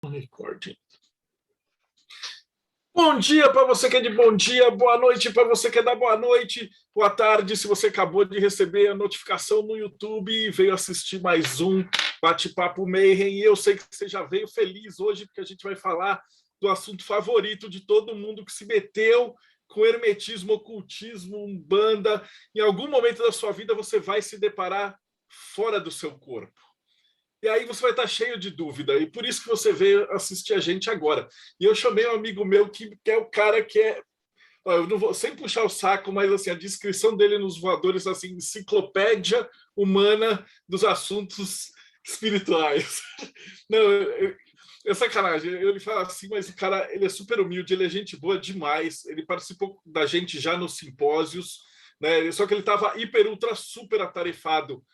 Recording. Bom dia para você que é de bom dia, boa noite para você que é da boa noite, boa tarde se você acabou de receber a notificação no YouTube e veio assistir mais um Bate-Papo Mayhem. E eu sei que você já veio feliz hoje porque a gente vai falar do assunto favorito de todo mundo que se meteu com hermetismo, ocultismo, umbanda. Em algum momento da sua vida você vai se deparar fora do seu corpo. E aí você vai estar cheio de dúvida. E por isso que você veio assistir a gente agora. E eu chamei um amigo meu que é o cara que é... Eu não vou sem puxar o saco, mas assim, a descrição dele nos voadores, assim, enciclopédia humana dos assuntos espirituais. Não, é sacanagem. Ele fala assim, mas o cara, ele é super humilde, ele é gente boa demais. Ele participou da gente já nos simpósios, né? Só que ele estava hiper, ultra, super atarefado.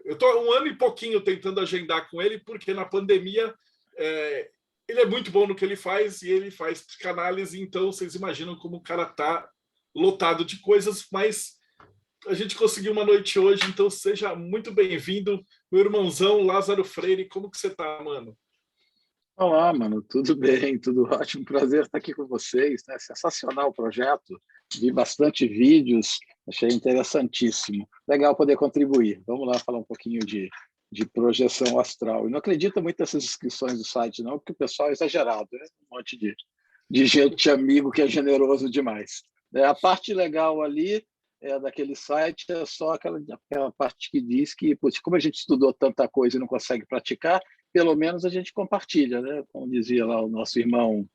Eu estou 1 ano e pouquinho tentando agendar com ele, porque na pandemia ele é muito bom no que ele faz e ele faz psicanálise, então vocês imaginam como o cara está lotado de coisas, mas a gente conseguiu uma noite hoje, então seja muito bem-vindo, meu irmãozão Lázaro Freire. Como que você está, mano? Olá, mano, tudo bem, tudo ótimo, prazer estar aqui com vocês, né? Sensacional o projeto, vi bastante vídeos, achei interessantíssimo. Legal poder contribuir. Vamos lá falar um pouquinho de projeção astral. E não acredito muito nessas inscrições do site, não, porque o pessoal é exagerado, né? Um monte de gente amigo que é generoso demais. A parte legal ali daquele site é só aquela parte que diz que, putz, como a gente estudou tanta coisa e não consegue praticar, pelo menos a gente compartilha, né? Como dizia lá o nosso irmão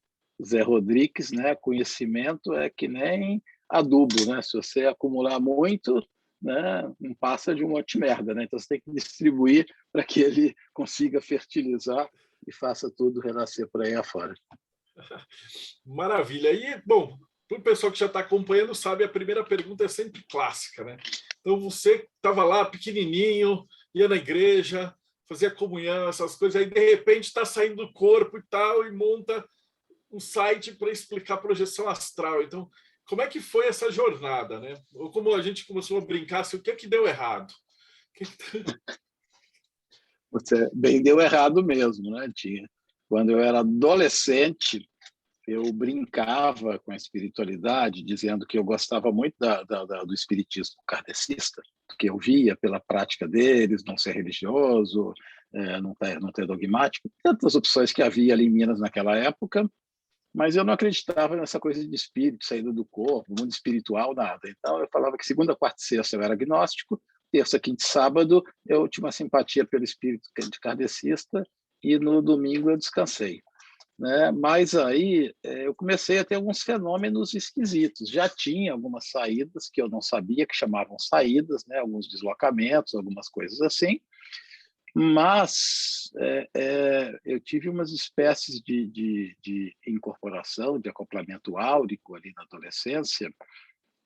Zé Rodrigues, né? Conhecimento é que nem adubo, né? Se você acumular muito, né? Não passa de um monte de merda, né? Então você tem que distribuir para que ele consiga fertilizar e faça tudo renascer por aí afora. Maravilha. E, bom, para o pessoal que já está acompanhando, sabe, a primeira pergunta é sempre clássica, né? Então, você estava lá pequenininho, ia na igreja, fazia comunhão, essas coisas, aí de repente está saindo do corpo e tal, e monta um site para explicar projeção astral. Então, como é que foi essa jornada, né? Ou como a gente começou a brincar, assim, o que é que deu errado? Você bem deu errado mesmo, né? Tinha. Quando eu era adolescente, eu brincava com a espiritualidade, dizendo que eu gostava muito do espiritismo kardecista, porque eu via pela prática deles, não ser religioso, não ter dogmático, tantas opções que havia ali em Minas naquela época, mas eu não acreditava nessa coisa de espírito, saída do corpo, mundo espiritual, nada. Então eu falava que segunda, quarta e sexta eu era agnóstico, terça, quinta e sábado eu tinha uma simpatia pelo espírito de kardecista e no domingo eu descansei, né? Mas aí eu comecei a ter alguns fenômenos esquisitos. Já tinha algumas saídas que eu não sabia que chamavam saídas, né? Alguns deslocamentos, algumas coisas assim, mas eu tive umas espécies de incorporação, de acoplamento áurico ali na adolescência,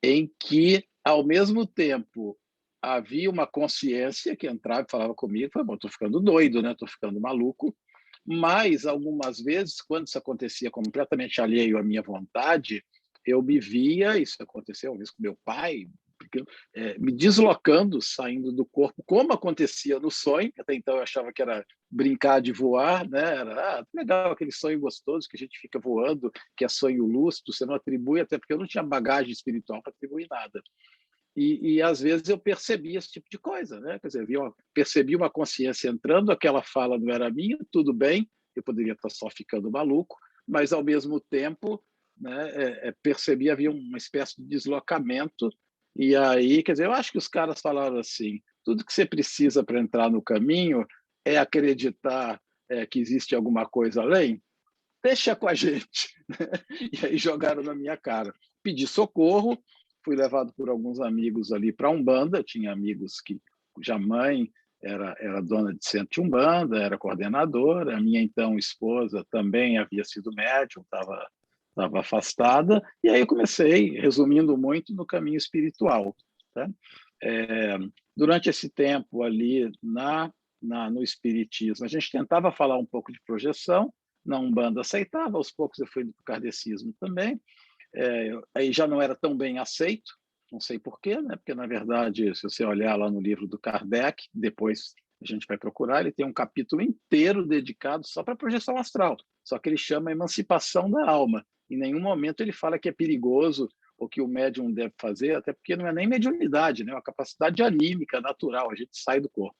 em que, ao mesmo tempo, havia uma consciência que entrava e falava comigo, falava, estou ficando doido, né? Estou ficando maluco, mas, algumas vezes, quando isso acontecia completamente alheio à minha vontade, eu me via, isso aconteceu uma vez com meu pai, me deslocando, saindo do corpo, como acontecia no sonho, até então eu achava que era brincar de voar, né? Era legal aquele sonho gostoso que a gente fica voando, que é sonho lúcido, você não atribui, até porque eu não tinha bagagem espiritual para atribuir nada. E às vezes eu percebia esse tipo de coisa, né? Quer dizer, percebi uma consciência entrando, aquela fala não era minha, tudo bem, eu poderia estar só ficando maluco, mas ao mesmo tempo, né, percebi havia uma espécie de deslocamento. E aí, quer dizer, eu acho que os caras falaram assim: tudo que você precisa para entrar no caminho é acreditar que existe alguma coisa além, deixa com a gente. E aí jogaram na minha cara. Pedi socorro, fui levado por alguns amigos ali para Umbanda, tinha amigos cuja mãe era dona de centro de Umbanda, era coordenadora, a minha então esposa também havia sido médium, estava afastada, e aí eu comecei, resumindo muito, no caminho espiritual. Tá? Durante esse tempo ali no espiritismo, a gente tentava falar um pouco de projeção, na Umbanda aceitava, aos poucos eu fui para o kardecismo também, aí já não era tão bem aceito, não sei porquê, né? Porque, na verdade, se você olhar lá no livro do Kardec, depois a gente vai procurar, ele tem um capítulo inteiro dedicado só para projeção astral, só que ele chama Emancipação da Alma. Em nenhum momento ele fala que é perigoso ou que o médium deve fazer, até porque não é nem mediunidade, né? É uma capacidade anímica, natural, a gente sai do corpo.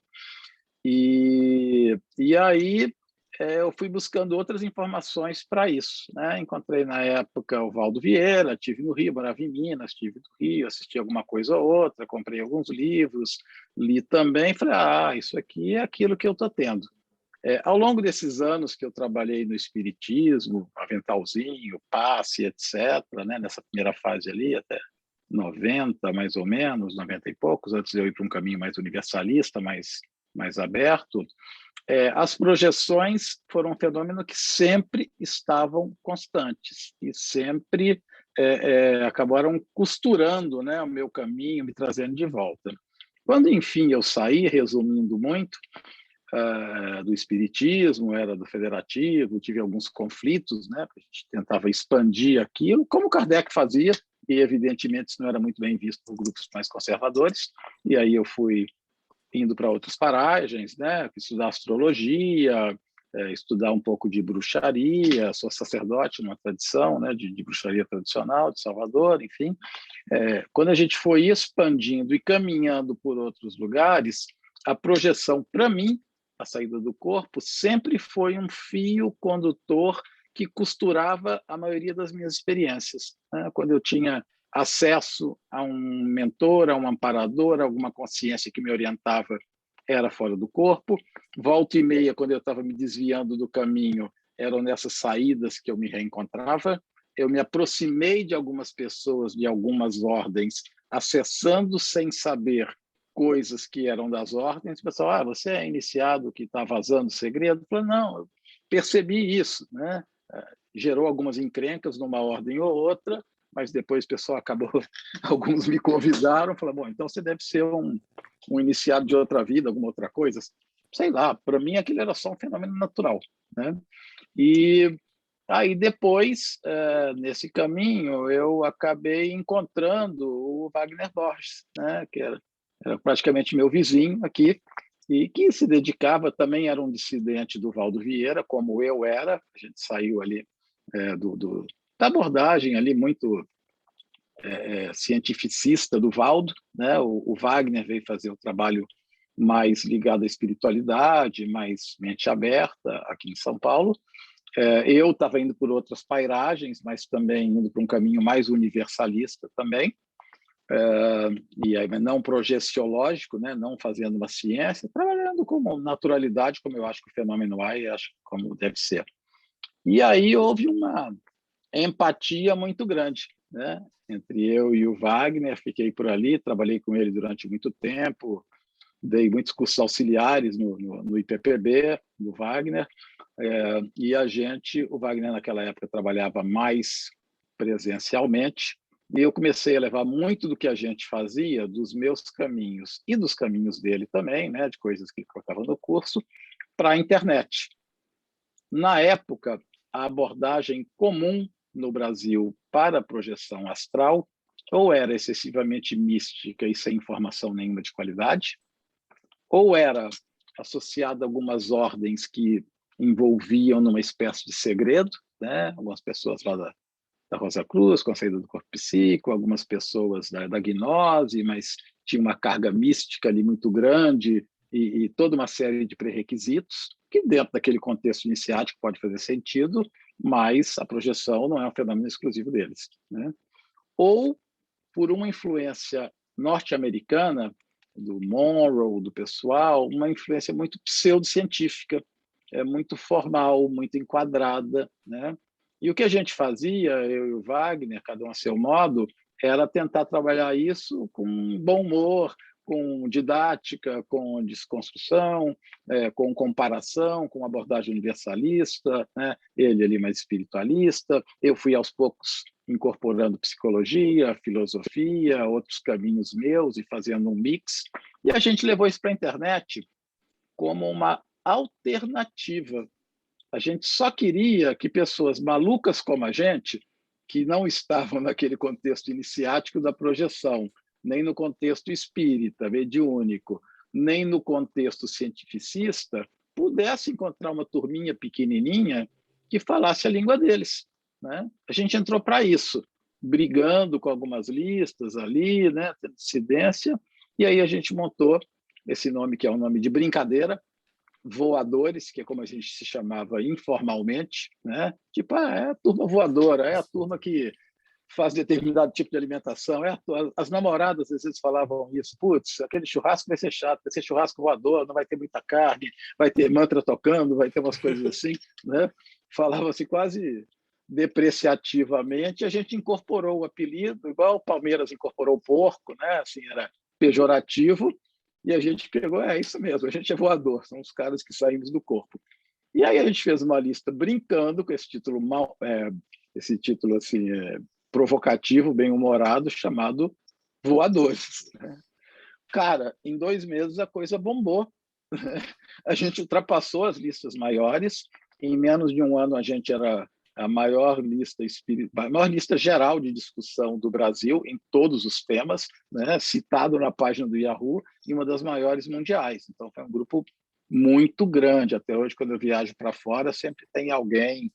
E aí eu fui buscando outras informações para isso, né? Encontrei na época o Valdo Vieira, tive no Rio, morava em Minas, tive no Rio, assisti alguma coisa ou outra, comprei alguns livros, li também, falei, isso aqui é aquilo que eu estou tendo. Ao longo desses anos que eu trabalhei no espiritismo, aventalzinho, passe, etc., né? Nessa primeira fase ali, até 90, mais ou menos, 90 e poucos, antes de eu ir para um caminho mais universalista, mais aberto, as projeções foram um fenômeno que sempre estavam constantes e sempre acabaram costurando, né, o meu caminho, me trazendo de volta. Quando, enfim, eu saí, resumindo muito, do espiritismo, era do federativo, tive alguns conflitos, né, a gente tentava expandir aquilo, como Kardec fazia, e evidentemente isso não era muito bem visto por grupos mais conservadores, e aí eu fui indo para outras paragens, né, estudar astrologia, estudar um pouco de bruxaria, sou sacerdote numa tradição, né, de bruxaria tradicional de Salvador, enfim. Quando a gente foi expandindo e caminhando por outros lugares, a projeção, para mim, a saída do corpo, sempre foi um fio condutor que costurava a maioria das minhas experiências, né? Quando eu tinha acesso a um mentor, a um amparador, a alguma consciência que me orientava, era fora do corpo. Volta e meia, quando eu estava me desviando do caminho, eram nessas saídas que eu me reencontrava. Eu me aproximei de algumas pessoas, de algumas ordens, acessando sem saber coisas que eram das ordens. O pessoal, você é iniciado que está vazando segredo? Eu falei, não, eu percebi isso, né? Gerou algumas encrencas numa ordem ou outra, mas depois o pessoal acabou, alguns me convidaram, falaram, bom, então você deve ser um iniciado de outra vida, alguma outra coisa. Sei lá, para mim aquilo era só um fenômeno natural, né? E aí depois, nesse caminho, eu acabei encontrando o Wagner Borges, né? Que era praticamente meu vizinho aqui, e que se dedicava, também era um dissidente do Valdo Vieira, como eu era, a gente saiu ali da abordagem ali muito cientificista do Valdo, né? O Wagner veio fazer o trabalho mais ligado à espiritualidade, mais mente aberta aqui em São Paulo. Eu estava indo por outras pairagens, mas também indo para um caminho mais universalista também, e aí não projeciológico, né? Não fazendo uma ciência, trabalhando com naturalidade, como eu acho que o fenômeno é e acho como deve ser. E aí houve uma empatia muito grande, né? Entre eu e o Wagner, fiquei por ali, trabalhei com ele durante muito tempo, dei muitos cursos auxiliares no IPPB, do Wagner, e o Wagner naquela época trabalhava mais presencialmente, e eu comecei a levar muito do que a gente fazia, dos meus caminhos e dos caminhos dele também, né, de coisas que ele colocava no curso, para a internet. Na época, a abordagem comum no Brasil para a projeção astral ou era excessivamente mística e sem informação nenhuma de qualidade, ou era associada a algumas ordens que envolviam numa espécie de segredo, né? Algumas pessoas lá da Rosa Cruz, com a saída do corpo psíquico, algumas pessoas da gnose, mas tinha uma carga mística ali muito grande e toda uma série de pré-requisitos que dentro daquele contexto iniciático pode fazer sentido, mas a projeção não é um fenômeno exclusivo deles, né? Ou por uma influência norte-americana, do Monroe, do pessoal, uma influência muito pseudocientífica, muito formal, muito enquadrada, né? E o que a gente fazia, eu e o Wagner, cada um a seu modo, era tentar trabalhar isso com bom humor, com didática, com desconstrução, com comparação, com abordagem universalista, né? Ele ali mais espiritualista. Eu fui aos poucos incorporando psicologia, filosofia, outros caminhos meus e fazendo um mix. E a gente levou isso para a internet como uma alternativa. A gente só queria que pessoas malucas como a gente, que não estavam naquele contexto iniciático da projeção, nem no contexto espírita, mediúnico, nem no contexto cientificista, pudesse encontrar uma turminha pequenininha que falasse a língua deles, né? A gente entrou para isso, brigando com algumas listas ali, né, dissidência, e aí a gente montou esse nome que é um nome de brincadeira, Voadores, que é como a gente se chamava informalmente, né? Tipo, é a turma voadora, é a turma que faz determinado tipo de alimentação. As namoradas às vezes falavam isso, putz, aquele churrasco vai ser chato, vai ser churrasco voador, não vai ter muita carne, vai ter mantra tocando, vai ter umas coisas assim, né? Falava-se quase depreciativamente, a gente incorporou o apelido, igual o Palmeiras incorporou o porco, né? Assim, era pejorativo, e a gente pegou, é isso mesmo, a gente é voador, são os caras que saímos do corpo. E aí a gente fez uma lista brincando com esse título esse título assim, provocativo, bem-humorado, chamado Voadores. Cara, em 2 meses a coisa bombou. A gente ultrapassou as listas maiores. Em menos de um ano a gente era a maior lista geral de discussão do Brasil em todos os temas, né? Citado na página do Yahoo, e uma das maiores mundiais. Então foi um grupo muito grande. Até hoje, quando eu viajo para fora, sempre tem alguém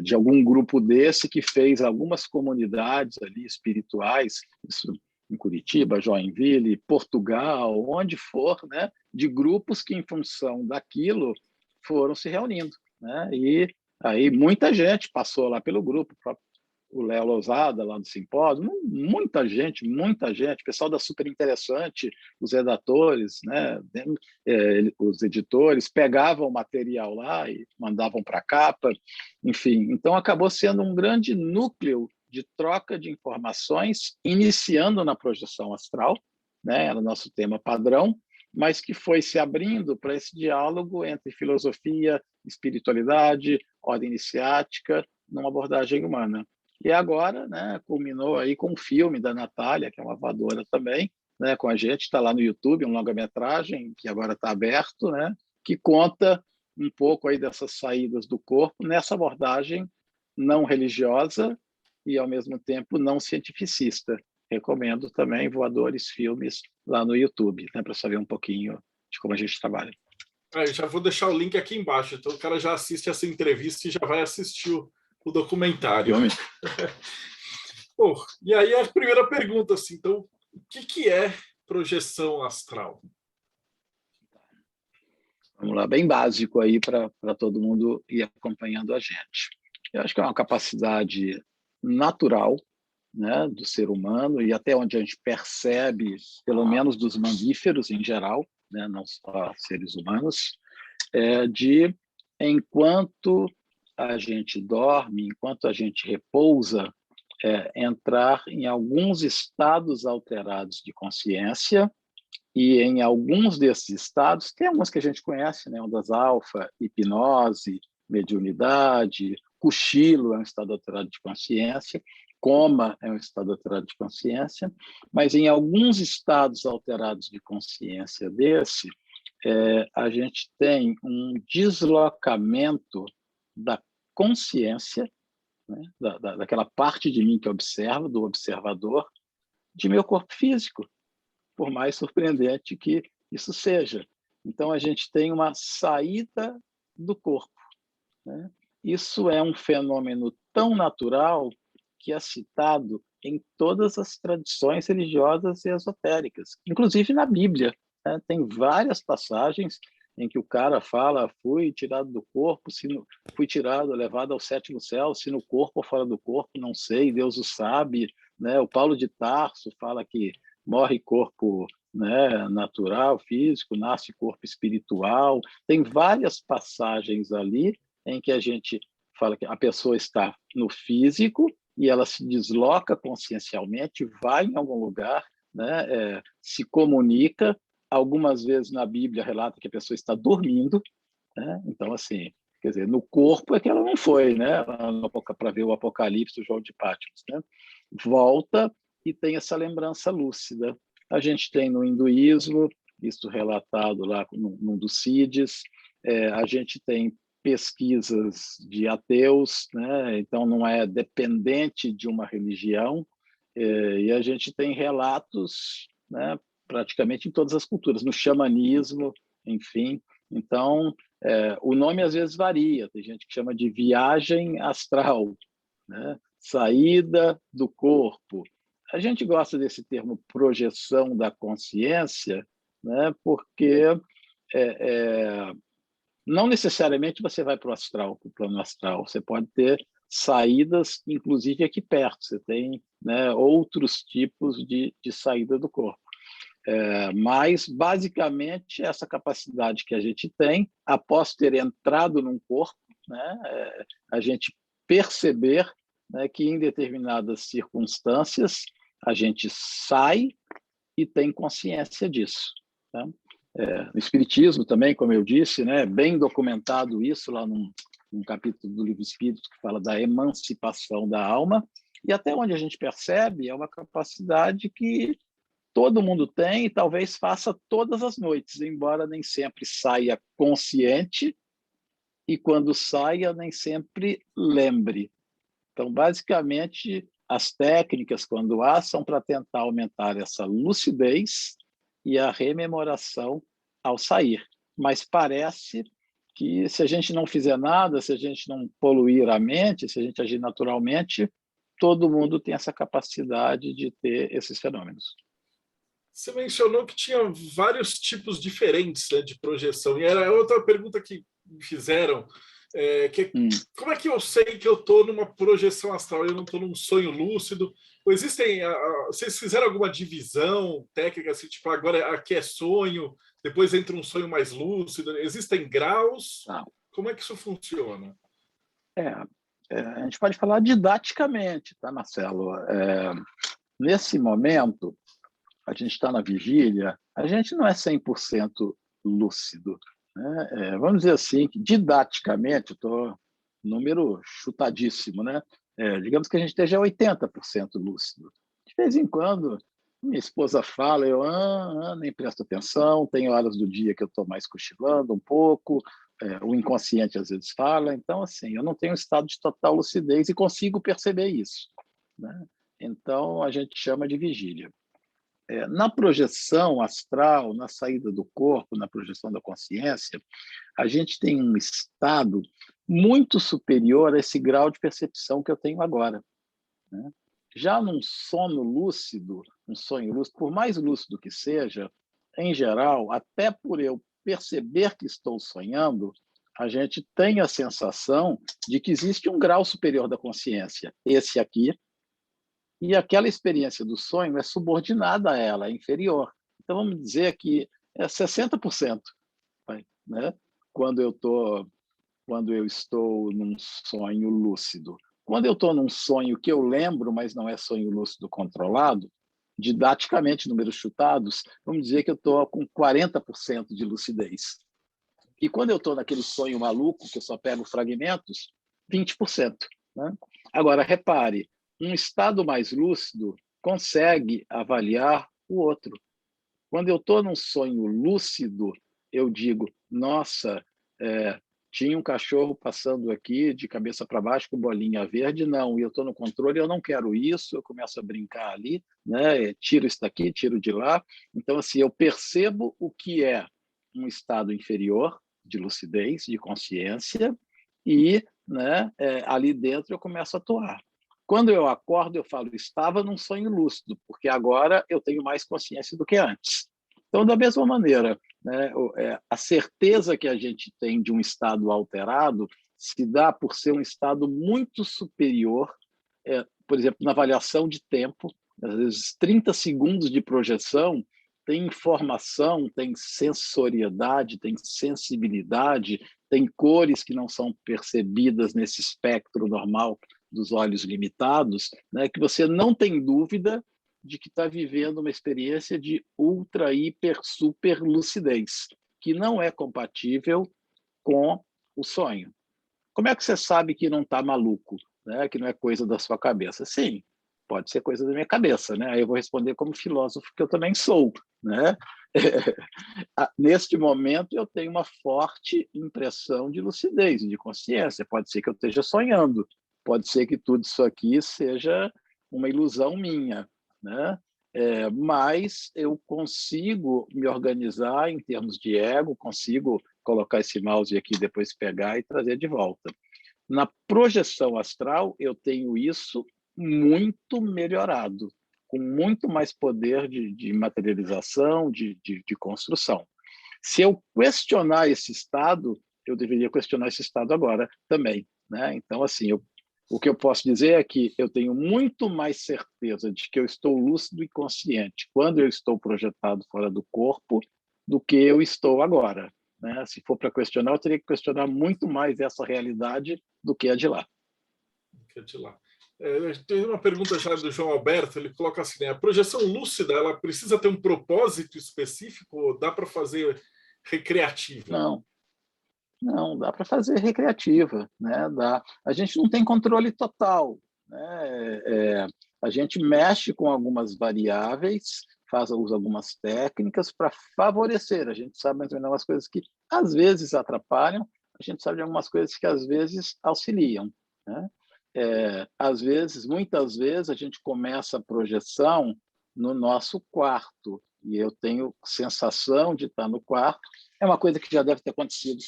de algum grupo desse que fez algumas comunidades ali espirituais, isso em Curitiba, Joinville, Portugal, onde for, né, de grupos que, em função daquilo, foram se reunindo, né? E aí muita gente passou lá pelo grupo, o Léo Lousada, lá do Simpósio, muita gente, pessoal da Super Interessante, os redatores, né, os editores, pegavam o material lá e mandavam para a capa, enfim. Então, acabou sendo um grande núcleo de troca de informações, iniciando na projeção astral, né, era o nosso tema padrão, mas que foi se abrindo para esse diálogo entre filosofia, espiritualidade, ordem iniciática, numa abordagem humana. E agora, né, culminou aí com um filme da Natália, que é uma voadora também, né, com a gente, está lá no YouTube, um longa-metragem que agora está aberto, né, que conta um pouco aí dessas saídas do corpo nessa abordagem não religiosa e, ao mesmo tempo, não cientificista. Recomendo também Voadores Filmes lá no YouTube, né, para saber um pouquinho de como a gente trabalha. Já vou deixar o link aqui embaixo, então o cara já assiste essa entrevista e já vai assistir o documentário. Bom, e aí a primeira pergunta, assim, então, o que é projeção astral? Vamos lá, bem básico aí para todo mundo ir acompanhando a gente. Eu acho que é uma capacidade natural, né, do ser humano, e até onde a gente percebe, pelo menos dos mamíferos em geral, né, não só seres humanos, de, enquanto a gente dorme, enquanto a gente repousa, entrar em alguns estados alterados de consciência, e em alguns desses estados, tem alguns que a gente conhece, né, ondas alfa, hipnose, mediunidade, cochilo é um estado alterado de consciência, coma é um estado alterado de consciência, mas em alguns estados alterados de consciência a gente tem um deslocamento da consciência, né, daquela parte de mim que observa, do observador, de meu corpo físico, por mais surpreendente que isso seja. Então, a gente tem uma saída do corpo, né? Isso é um fenômeno tão natural que é citado em todas as tradições religiosas e esotéricas, inclusive na Bíblia, né? Tem várias passagens em que o cara fala: fui tirado do corpo, fui tirado, levado ao 7º céu, se no corpo ou fora do corpo, não sei, Deus o sabe, né? O Paulo de Tarso fala que morre corpo, né, natural, físico, nasce corpo espiritual. Tem várias passagens ali em que a gente fala que a pessoa está no físico e ela se desloca consciencialmente, vai em algum lugar, né, se comunica. Algumas vezes na Bíblia relata que a pessoa está dormindo, né? Então, assim, quer dizer, no corpo é que ela não foi, né, para ver o Apocalipse do João de Patmos, né? Volta e tem essa lembrança lúcida. A gente tem no hinduísmo, isso relatado lá num dos CIDs, a gente tem pesquisas de ateus, né? Então não é dependente de uma religião, e a gente tem relatos, né, praticamente em todas as culturas, no xamanismo, enfim. Então, o nome às vezes varia, tem gente que chama de viagem astral, né? Saída do corpo. A gente gosta desse termo projeção da consciência, né? Porque não necessariamente você vai para o astral, para o plano astral. Você pode ter saídas, inclusive aqui perto. Você tem, né, outros tipos de saída do corpo. Mas, basicamente, essa capacidade que a gente tem, após ter entrado num corpo, né, a gente perceber, né, que em determinadas circunstâncias a gente sai e tem consciência disso. Tá? No Espiritismo também, como eu disse, né, bem documentado isso lá num capítulo do Livro Espírito que fala da emancipação da alma, e até onde a gente percebe é uma capacidade que todo mundo tem e talvez faça todas as noites, embora nem sempre saia consciente e quando saia nem sempre lembre. Então, basicamente, as técnicas, quando há, são para tentar aumentar essa lucidez e a rememoração ao sair. Mas parece que se a gente não fizer nada, se a gente não poluir a mente, se a gente agir naturalmente, todo mundo tem essa capacidade de ter esses fenômenos. Você mencionou que tinha vários tipos diferentes, né, de projeção. E era outra pergunta que me fizeram, como é que eu sei que eu estou numa projeção astral, eu não estou num sonho lúcido? Ou vocês fizeram alguma divisão técnica, assim, tipo, agora aqui é sonho, depois entra um sonho mais lúcido? Existem graus? Como é que isso funciona? A gente pode falar didaticamente, tá, Marcelo? Nesse momento, a gente está na vigília, a gente não é 100% lúcido. Né? Vamos dizer assim, que didaticamente, estou número chutadíssimo, né? Digamos que a gente esteja 80% lúcido. De vez em quando, minha esposa fala, eu nem presto atenção, tem horas do dia que eu estou mais cochilando um pouco, o inconsciente às vezes fala, então, assim, eu não tenho um estado de total lucidez e consigo perceber isso. Né? Então, a gente chama de vigília. Na projeção astral, na saída do corpo, na projeção da consciência, a gente tem um estado muito superior a esse grau de percepção que eu tenho agora. Né? Já num sono lúcido, um sonho lúcido, por mais lúcido que seja, em geral, até por eu perceber que estou sonhando, a gente tem a sensação de que existe um grau superior da consciência, esse aqui, e aquela experiência do sonho é subordinada a ela, é inferior. Então, vamos dizer que é 60%, né? Quando eu estou num sonho lúcido. Quando eu estou num sonho que eu lembro, mas não é sonho lúcido controlado, didaticamente, números chutados, vamos dizer que eu estou com 40% de lucidez. E quando eu estou naquele sonho maluco, que eu só pego fragmentos, 20%. Né? Agora, repare, um estado mais lúcido consegue avaliar o outro. Quando eu estou num sonho lúcido, eu digo, nossa, tinha um cachorro passando aqui de cabeça para baixo com bolinha verde, não, e eu estou no controle, eu não quero isso, eu começo a brincar ali, né? Tiro isso daqui, tiro de lá. Então, assim, eu percebo o que é um estado inferior de lucidez, de consciência, e, né, ali dentro eu começo a atuar. Quando eu acordo, eu falo, estava num sonho lúcido, porque agora eu tenho mais consciência do que antes. Então, da mesma maneira, né, a certeza que a gente tem de um estado alterado se dá por ser um estado muito superior, por exemplo, na avaliação de tempo, às vezes 30 segundos de projeção tem informação, tem sensoriedade, tem sensibilidade, tem cores que não são percebidas nesse espectro normal dos olhos limitados, né, que você não tem dúvida de que está vivendo uma experiência de ultra, hiper, super lucidez, que não é compatível com o sonho. Como é que você sabe que não está maluco, né, que não é coisa da sua cabeça? Sim, pode ser coisa da minha cabeça, né? Aí eu vou responder como filósofo, que eu também sou, né? Neste momento, eu tenho uma forte impressão de lucidez, de consciência. Pode ser que eu esteja sonhando, pode ser que tudo isso aqui seja uma ilusão minha, né? Mas eu consigo me organizar em termos de ego, consigo colocar esse mouse aqui, depois pegar e trazer de volta. Na projeção astral, eu tenho isso muito melhorado, com muito mais poder de materialização, de construção. Se eu questionar esse estado, eu deveria questionar esse estado agora também, né? Então, assim, o que eu posso dizer é que eu tenho muito mais certeza de que eu estou lúcido e consciente quando eu estou projetado fora do corpo do que eu estou agora, né? Se for para questionar, eu teria que questionar muito mais essa realidade do que a de lá. Que é de lá. Tem uma pergunta já do João Alberto, ele coloca assim, né, a projeção lúcida, ela precisa ter um propósito específico ou dá para fazer recreativa? Não, dá para fazer recreativa, né? Dá. A gente não tem controle total, né? A gente mexe com algumas variáveis, usa algumas técnicas para favorecer. A gente sabe mais ou menos umas coisas que às vezes atrapalham, a gente sabe de algumas coisas que às vezes auxiliam, né? Às vezes, muitas vezes, a gente começa a projeção no nosso quarto e eu tenho sensação de estar no quarto. É uma coisa que já deve ter acontecido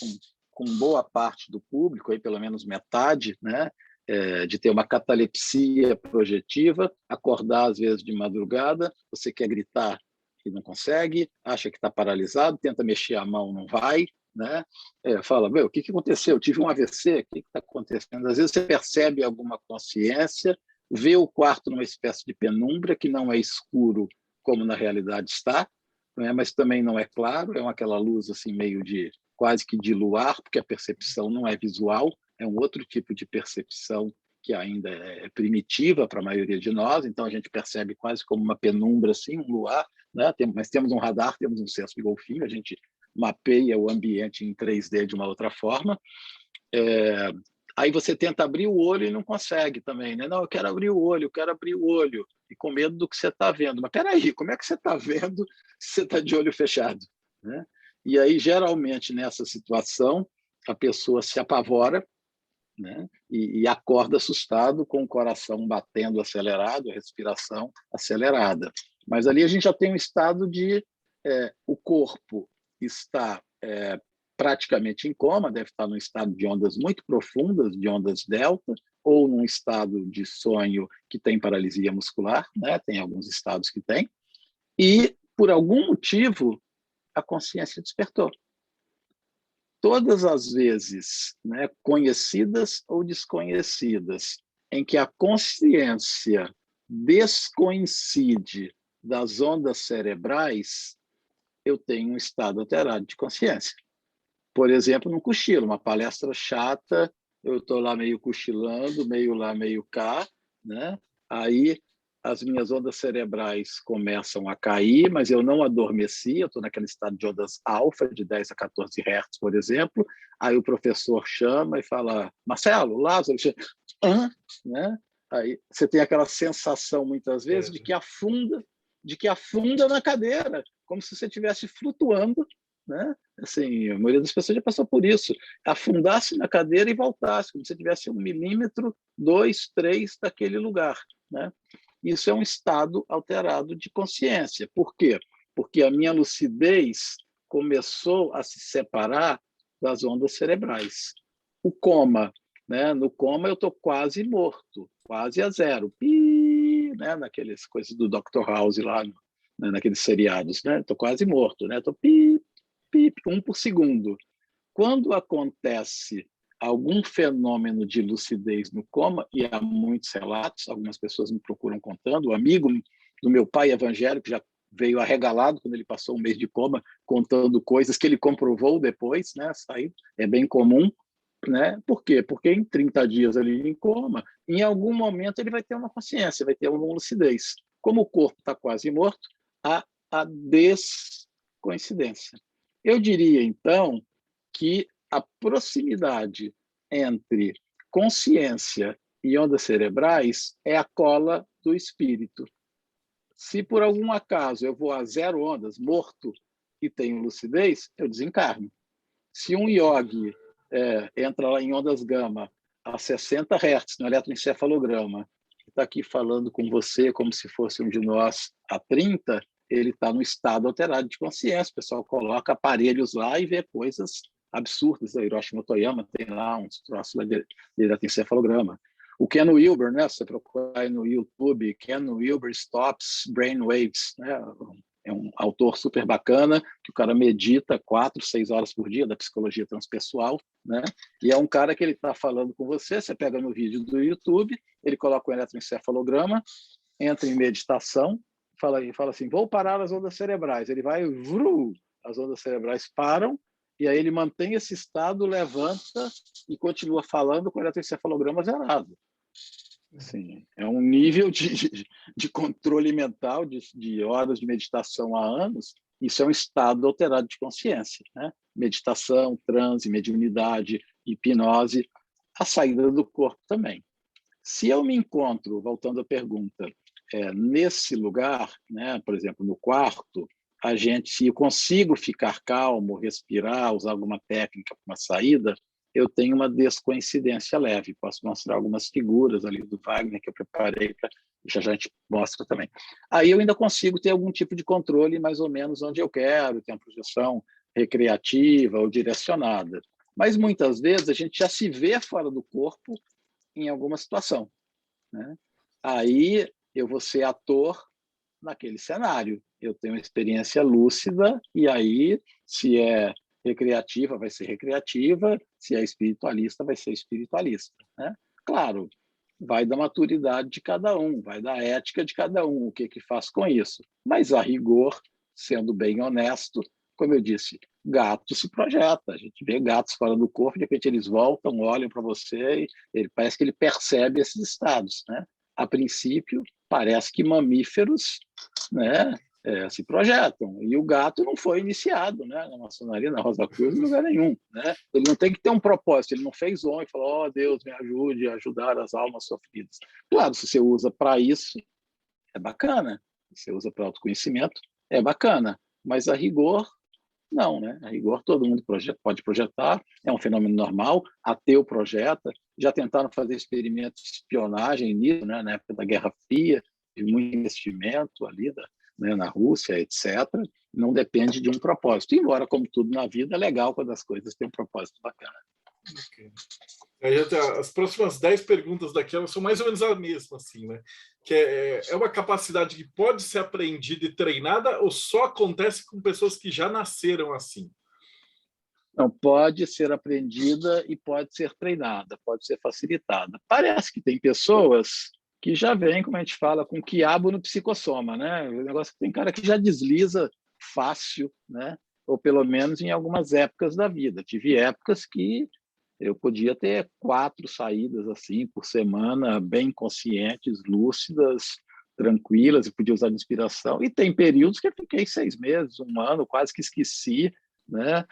com boa parte do público, aí pelo menos metade, né? De ter uma catalepsia projetiva, acordar às vezes de madrugada, você quer gritar e não consegue, acha que está paralisado, tenta mexer a mão, não vai, né? Fala, meu, o que aconteceu? Eu tive um AVC, o que está acontecendo? Às vezes você percebe alguma consciência, vê o quarto numa espécie de penumbra que não é escuro como na realidade está, né? Mas também não é claro, é aquela luz assim meio de quase que de luar, porque a percepção não é visual, é um outro tipo de percepção que ainda é primitiva para a maioria de nós, então a gente percebe quase como uma penumbra, assim, um luar, né? Mas temos um radar, temos um senso de golfinho, a gente mapeia o ambiente em 3D de uma outra forma. Aí você tenta abrir o olho e não consegue também, né? Não, eu quero abrir o olho, eu quero abrir o olho, e com medo do que você está vendo. Mas peraí, como é que você está vendo se você está de olho fechado, né? E aí, geralmente, nessa situação, a pessoa se apavora, né? E acorda assustado, com o coração batendo acelerado, a respiração acelerada. Mas ali a gente já tem um estado de o corpo está praticamente em coma, deve estar num estado de ondas muito profundas, de ondas delta, ou num estado de sonho que tem paralisia muscular, né? Tem alguns estados que tem, e por algum motivo a consciência despertou. Todas as vezes, né, conhecidas ou desconhecidas, em que a consciência descoincide das ondas cerebrais, eu tenho um estado alterado de consciência. Por exemplo, no cochilo, uma palestra chata, eu estou lá meio cochilando, meio lá, meio cá, né? Aí as minhas ondas cerebrais começam a cair, mas eu não adormeci, eu estou naquele estado de ondas alfa, de 10 a 14 Hz, por exemplo. Aí o professor chama e fala, Marcelo, Lázaro, hã? Né? Aí você tem aquela sensação, muitas vezes, de que afunda na cadeira, como se você estivesse flutuando, né? Assim, a maioria das pessoas já passou por isso. Afundasse na cadeira e voltasse, como se tivesse 1 milímetro, 2, 3 daquele lugar, né? Isso é um estado alterado de consciência. Por quê? Porque a minha lucidez começou a se separar das ondas cerebrais. O coma, né? No coma eu estou quase morto, quase a zero. Né? Naquelas coisas do Dr. House lá, né? Naqueles seriados, né? Estou quase morto, né? Estou pip, 1 por segundo. Quando acontece algum fenômeno de lucidez no coma, e há muitos relatos, algumas pessoas me procuram contando, o amigo do meu pai evangélico já veio arregalado quando ele passou 1 mês de coma, contando coisas que ele comprovou depois, né? Saiu, é bem comum, né? Por quê? Porque em 30 dias ali em coma, em algum momento ele vai ter uma consciência, vai ter uma lucidez. Como o corpo está quase morto, há a descoincidência. Eu diria, então, que a proximidade entre consciência e ondas cerebrais é a cola do espírito. Se por algum acaso eu vou a 0 ondas, morto, e tenho lucidez, eu desencarno. Se um yogi entra lá em ondas gama a 60 Hz no eletroencefalograma, está aqui falando com você como se fosse um de nós há 30, ele está no estado alterado de consciência. O pessoal coloca aparelhos lá e vê coisas absurdas. A Hiroshi Motoyama tem lá uns troços lá de eletroencefalograma. O Ken Wilber, né? Se você procurar aí no YouTube, Ken Wilber Stops Brainwaves, né? É um autor super bacana, que o cara medita 4, 6 horas por dia da psicologia transpessoal, né? E é um cara que ele está falando com você, você pega no vídeo do YouTube, ele coloca um eletroencefalograma, entra em meditação, fala assim, vou parar as ondas cerebrais. Ele vai, as ondas cerebrais param, e aí ele mantém esse estado, levanta e continua falando com o eletroencefalograma zerado. Assim, é um nível de controle mental, de horas de meditação há anos. Isso é um estado alterado de consciência, né? Meditação, transe, mediunidade, hipnose, a saída do corpo também. Se eu me encontro, voltando à pergunta, nesse lugar, né, por exemplo, no quarto, se eu consigo ficar calmo, respirar, usar alguma técnica para uma saída, eu tenho uma descoincidência leve. Posso mostrar algumas figuras ali do Wagner que eu preparei, já a gente mostra também. Aí eu ainda consigo ter algum tipo de controle mais ou menos onde eu quero, ter uma projeção recreativa ou direcionada. Mas muitas vezes a gente já se vê fora do corpo em alguma situação, né? Aí eu vou ser ator naquele cenário. Eu tenho uma experiência lúcida e aí, se é recreativa, vai ser recreativa, se é espiritualista, vai ser espiritualista, né? Claro, vai da maturidade de cada um, vai da ética de cada um, o que faz com isso. Mas, a rigor, sendo bem honesto, como eu disse, gato se projeta. A gente vê gatos fora do corpo, de repente eles voltam, olham para você e parece que ele percebe esses estados, né? A princípio, parece que mamíferos, né, se projetam. E o gato não foi iniciado, né, na maçonaria, na Rosa Cruz, em lugar nenhum, né? Ele não tem que ter um propósito, ele não fez e falou, oh, Deus, me ajude a ajudar as almas sofridas. Claro, se você usa para isso, é bacana. Se você usa para autoconhecimento, é bacana. Mas, a rigor, não, né? A rigor, todo mundo pode projetar, é um fenômeno normal, ateu projeta, já tentaram fazer experimentos de espionagem nisso, né? Na época da Guerra Fria, de muito investimento ali né? Na Rússia, etc. Não depende de um propósito, embora, como tudo na vida, é legal quando as coisas têm um propósito bacana. Okay. As próximas 10 perguntas daquelas são mais ou menos a mesma, assim, né? Que é uma capacidade que pode ser aprendida e treinada ou só acontece com pessoas que já nasceram assim? Não, pode ser aprendida e pode ser treinada, pode ser facilitada. Parece que tem pessoas que já vêm, como a gente fala, com quiabo no psicossoma, né? O negócio que tem cara que já desliza fácil, né? Ou pelo menos em algumas épocas da vida. Tive épocas que eu podia ter 4 saídas assim por semana, bem conscientes, lúcidas, tranquilas, e podia usar de inspiração. E tem períodos que eu fiquei 6 meses, 1 ano, quase que esqueci, né?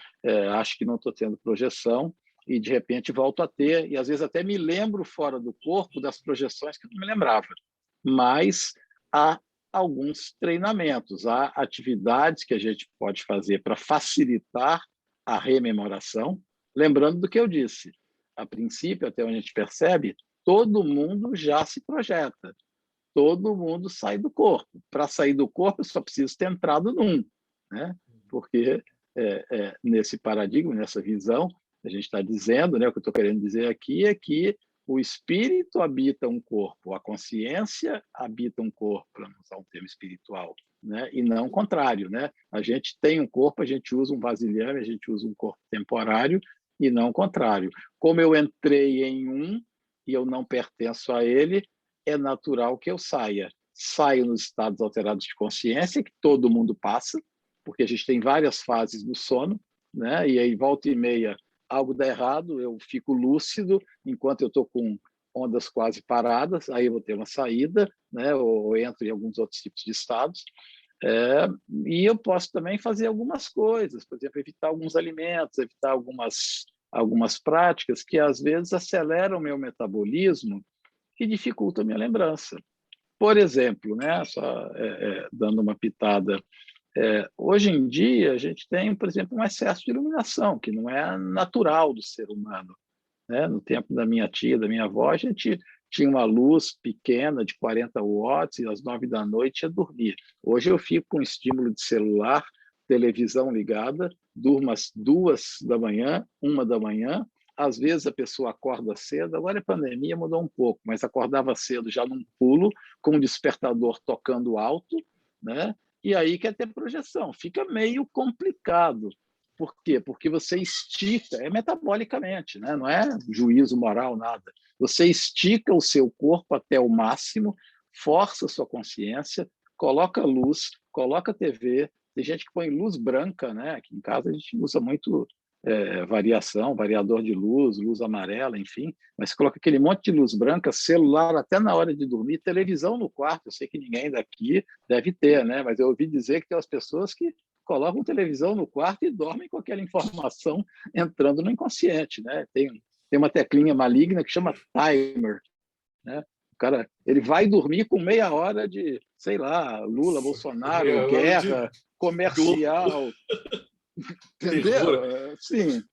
Acho que não estou tendo projeção e de repente volto a ter, e às vezes até me lembro fora do corpo das projeções que eu não me lembrava. Mas há alguns treinamentos, há atividades que a gente pode fazer para facilitar a rememoração, lembrando do que eu disse. A princípio, até onde a gente percebe, todo mundo já se projeta, todo mundo sai do corpo. Para sair do corpo, eu só preciso ter entrado num, né? Porque nesse paradigma, nessa visão, a gente está dizendo, né, o que eu estou querendo dizer aqui é que o espírito habita um corpo, a consciência habita um corpo, para não usar um termo espiritual, né? E não o contrário, né? A gente tem um corpo, a gente usa um vasilhame, a gente usa um corpo temporário e não o contrário. Como eu entrei em um e eu não pertenço a ele, é natural que eu saia. Saio nos estados alterados de consciência, que todo mundo passa, porque a gente tem várias fases do sono, né? E aí, volta e meia, algo dá errado, eu fico lúcido enquanto eu estou com ondas quase paradas, aí eu vou ter uma saída, né? Ou entro em alguns outros tipos de estados. E eu posso também fazer algumas coisas, por exemplo, evitar alguns alimentos, evitar algumas práticas que às vezes aceleram o meu metabolismo e dificultam a minha lembrança. Por exemplo, né? Só dando uma pitada, hoje em dia, a gente tem, por exemplo, um excesso de iluminação, que não é natural do ser humano, né? No tempo da minha tia, da minha avó, a gente tinha uma luz pequena de 40 watts e às 9 da noite ia dormir. Hoje eu fico com estímulo de celular, televisão ligada, durmo às 2 da manhã, 1 da manhã. Às vezes a pessoa acorda cedo, agora a pandemia mudou um pouco, mas acordava cedo já num pulo, com o despertador tocando alto, né? E aí quer ter projeção. Fica meio complicado. Por quê? Porque você estica, é metabolicamente, né? Não é juízo moral, nada. Você estica o seu corpo até o máximo, força a sua consciência, coloca luz, coloca TV. Tem gente que põe luz branca, né? Aqui em casa a gente usa muito variação, variador de luz, luz amarela, enfim. Mas coloca aquele monte de luz branca, celular até na hora de dormir, televisão no quarto. Eu sei que ninguém daqui deve ter, né? Mas eu ouvi dizer que tem as pessoas que colocam televisão no quarto e dormem com aquela informação entrando no inconsciente, né? Tem uma teclinha maligna que chama timer, né? O cara, ele vai dormir com meia hora de, sei lá, Lula, Bolsonaro, guerra, comercial, entendeu? Sim.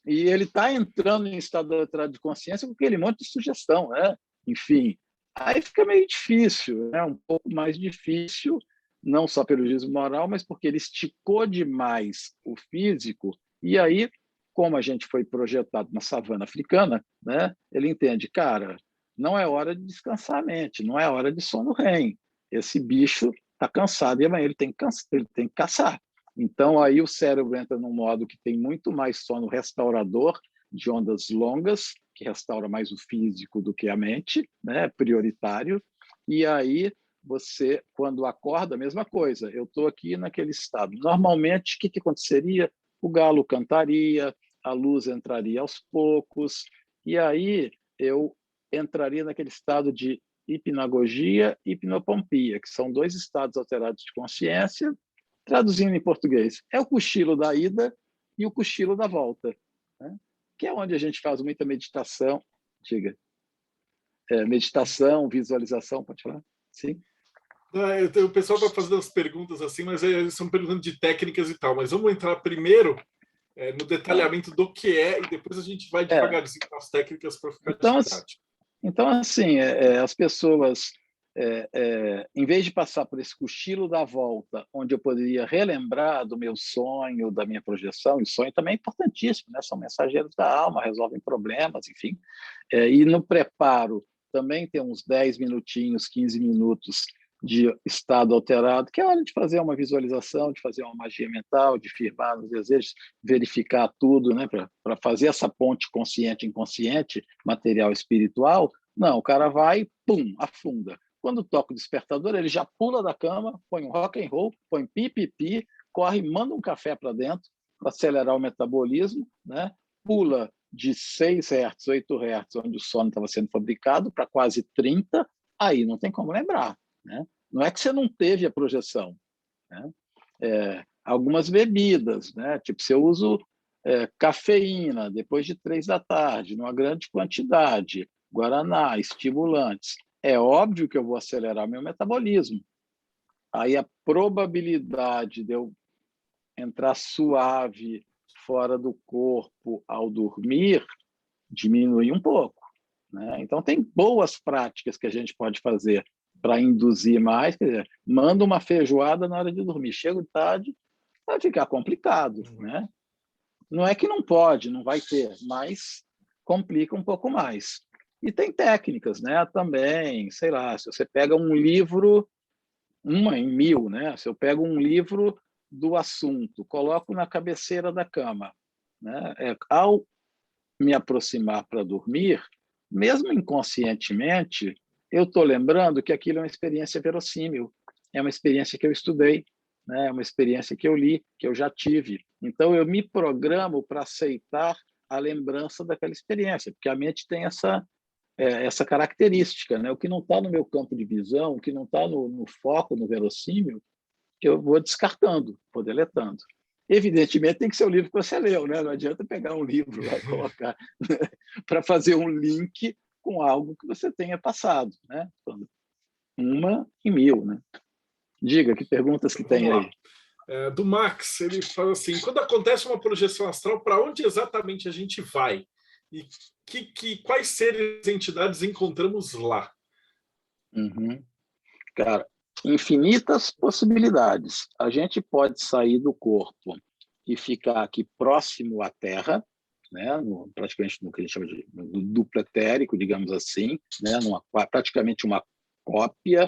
E ele está entrando em estado alterado de consciência com aquele monte de sugestão, né? Enfim, aí fica meio difícil, né? Um pouco mais difícil, não só pelo juízo moral, mas porque ele esticou demais o físico, e aí, como a gente foi projetado na savana africana, né? Ele entende, cara, não é hora de descansar a mente, não é hora de sono REM. Esse bicho está cansado e amanhã ele tem que caçar. Então, aí o cérebro entra num modo que tem muito mais sono restaurador, de ondas longas, que restaura mais o físico do que a mente, né? Prioritário. E aí, você, quando acorda, a mesma coisa. Eu estou aqui naquele estado. Normalmente, o que aconteceria? O galo cantaria, a luz entraria aos poucos, e aí eu entraria naquele estado de hipnagogia e hipnopompia, que são 2 estados alterados de consciência. Traduzindo em português, é o cochilo da ida e o cochilo da volta, né? Que é onde a gente faz muita meditação. Diga. Meditação, visualização, pode falar? Sim. O pessoal vai fazendo as perguntas assim, mas são perguntas de técnicas e tal. Mas vamos entrar primeiro no detalhamento do que é e depois a gente vai devagarzinho nas técnicas para ficar didático. Então, assim, as pessoas, em vez de passar por esse cochilo da volta, onde eu poderia relembrar do meu sonho, da minha projeção, e sonho também é importantíssimo, né? São mensageiros da alma, resolvem problemas, enfim. E no preparo também tem uns 10 minutinhos, 15 minutos de estado alterado, que é hora de fazer uma visualização, de fazer uma magia mental, de firmar nos desejos, verificar tudo, né, para fazer essa ponte consciente-inconsciente, material espiritual. Não, o cara vai, pum, afunda. Quando toca o despertador, ele já pula da cama, põe um rock and roll, põe pipipi, corre, manda um café para dentro para acelerar o metabolismo, né? Pula de 6 Hz, 8 Hz, onde o sono estava sendo fabricado, para quase 30, aí não tem como lembrar, né? Não é que você não teve a projeção, né? Algumas bebidas, né? Tipo, se eu uso cafeína depois de 3 da tarde, numa grande quantidade, guaraná, estimulantes, é óbvio que eu vou acelerar meu metabolismo. Aí a probabilidade de eu entrar suave fora do corpo ao dormir diminui um pouco, né? Então, tem boas práticas que a gente pode fazer para induzir mais. Quer dizer, manda uma feijoada na hora de dormir. Chego tarde, vai ficar complicado, né? Não é que não pode, não vai ter, mas complica um pouco mais. E tem técnicas, né? Também, sei lá, se você pega um livro, uma em 1000, né? Se eu pego um livro do assunto, coloco na cabeceira da cama, né? Ao me aproximar para dormir, mesmo inconscientemente, eu estou lembrando que aquilo é uma experiência verossímil, é uma experiência que eu estudei, né? É uma experiência que eu li, que eu já tive. Então, eu me programo para aceitar a lembrança daquela experiência, porque a mente tem essa característica, né? O que não está no meu campo de visão, o que não está no foco, no verossímil, eu vou descartando, vou deletando. Evidentemente, tem que ser o livro que você leu, né? Não adianta pegar um livro lá e colocar, né? Para fazer um link com algo que você tenha passado, né? Uma em 1000, né? Diga, que perguntas que tem aí? Do Max, ele fala assim, quando acontece uma projeção astral, para onde exatamente a gente vai? E quais seres e entidades encontramos lá? Uhum. Cara, infinitas possibilidades. A gente pode sair do corpo e ficar aqui próximo à Terra, né? Praticamente no que a gente chama de duplo etérico, digamos assim, né? Praticamente uma cópia,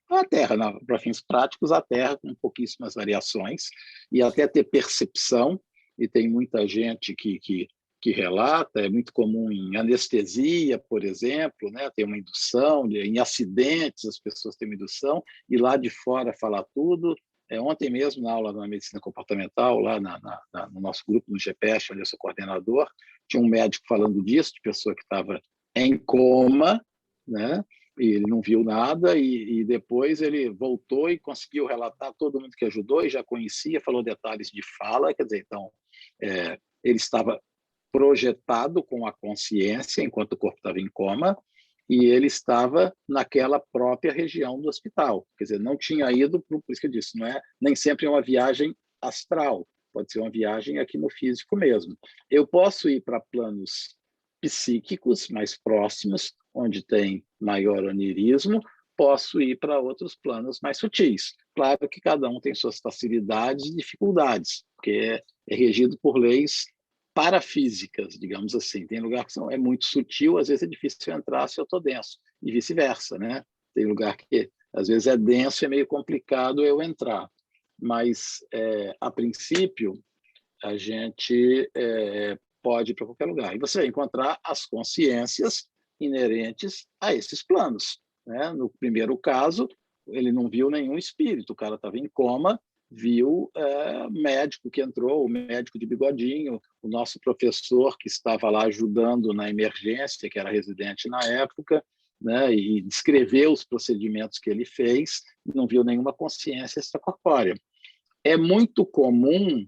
a Terra, para fins práticos, a Terra com pouquíssimas variações, e até ter percepção, e tem muita gente que relata, é muito comum em anestesia, por exemplo, né? Tem uma indução, em acidentes as pessoas têm uma indução, e lá de fora falar tudo. Ontem mesmo, na aula da medicina comportamental, lá no nosso grupo, no GPES, onde eu sou coordenador, tinha um médico falando disso, de pessoa que estava em coma, né? E ele não viu nada, e depois ele voltou e conseguiu relatar todo mundo que ajudou, e já conhecia, falou detalhes de fala, quer dizer, então, ele estava projetado com a consciência, enquanto o corpo estava em coma, e ele estava naquela própria região do hospital. Quer dizer, não tinha ido, por isso que eu disse, não é, nem sempre é uma viagem astral, pode ser uma viagem aqui no físico mesmo. Eu posso ir para planos psíquicos mais próximos, onde tem maior onirismo, posso ir para outros planos mais sutis. Claro que cada um tem suas facilidades e dificuldades, porque é regido por leis parafísicas, digamos assim. Tem lugar que é muito sutil, às vezes é difícil entrar se eu estou denso, e vice-versa, né? Tem lugar que às vezes é denso e é meio complicado eu entrar. Mas, a princípio, a gente pode ir para qualquer lugar. E você vai encontrar as consciências inerentes a esses planos, né? No primeiro caso, ele não viu nenhum espírito, o cara estava em coma, viu médico que entrou, o médico de bigodinho, o nosso professor que estava lá ajudando na emergência, que era residente na época, né, e descreveu os procedimentos que ele fez, não viu nenhuma consciência extracorpórea. É muito comum,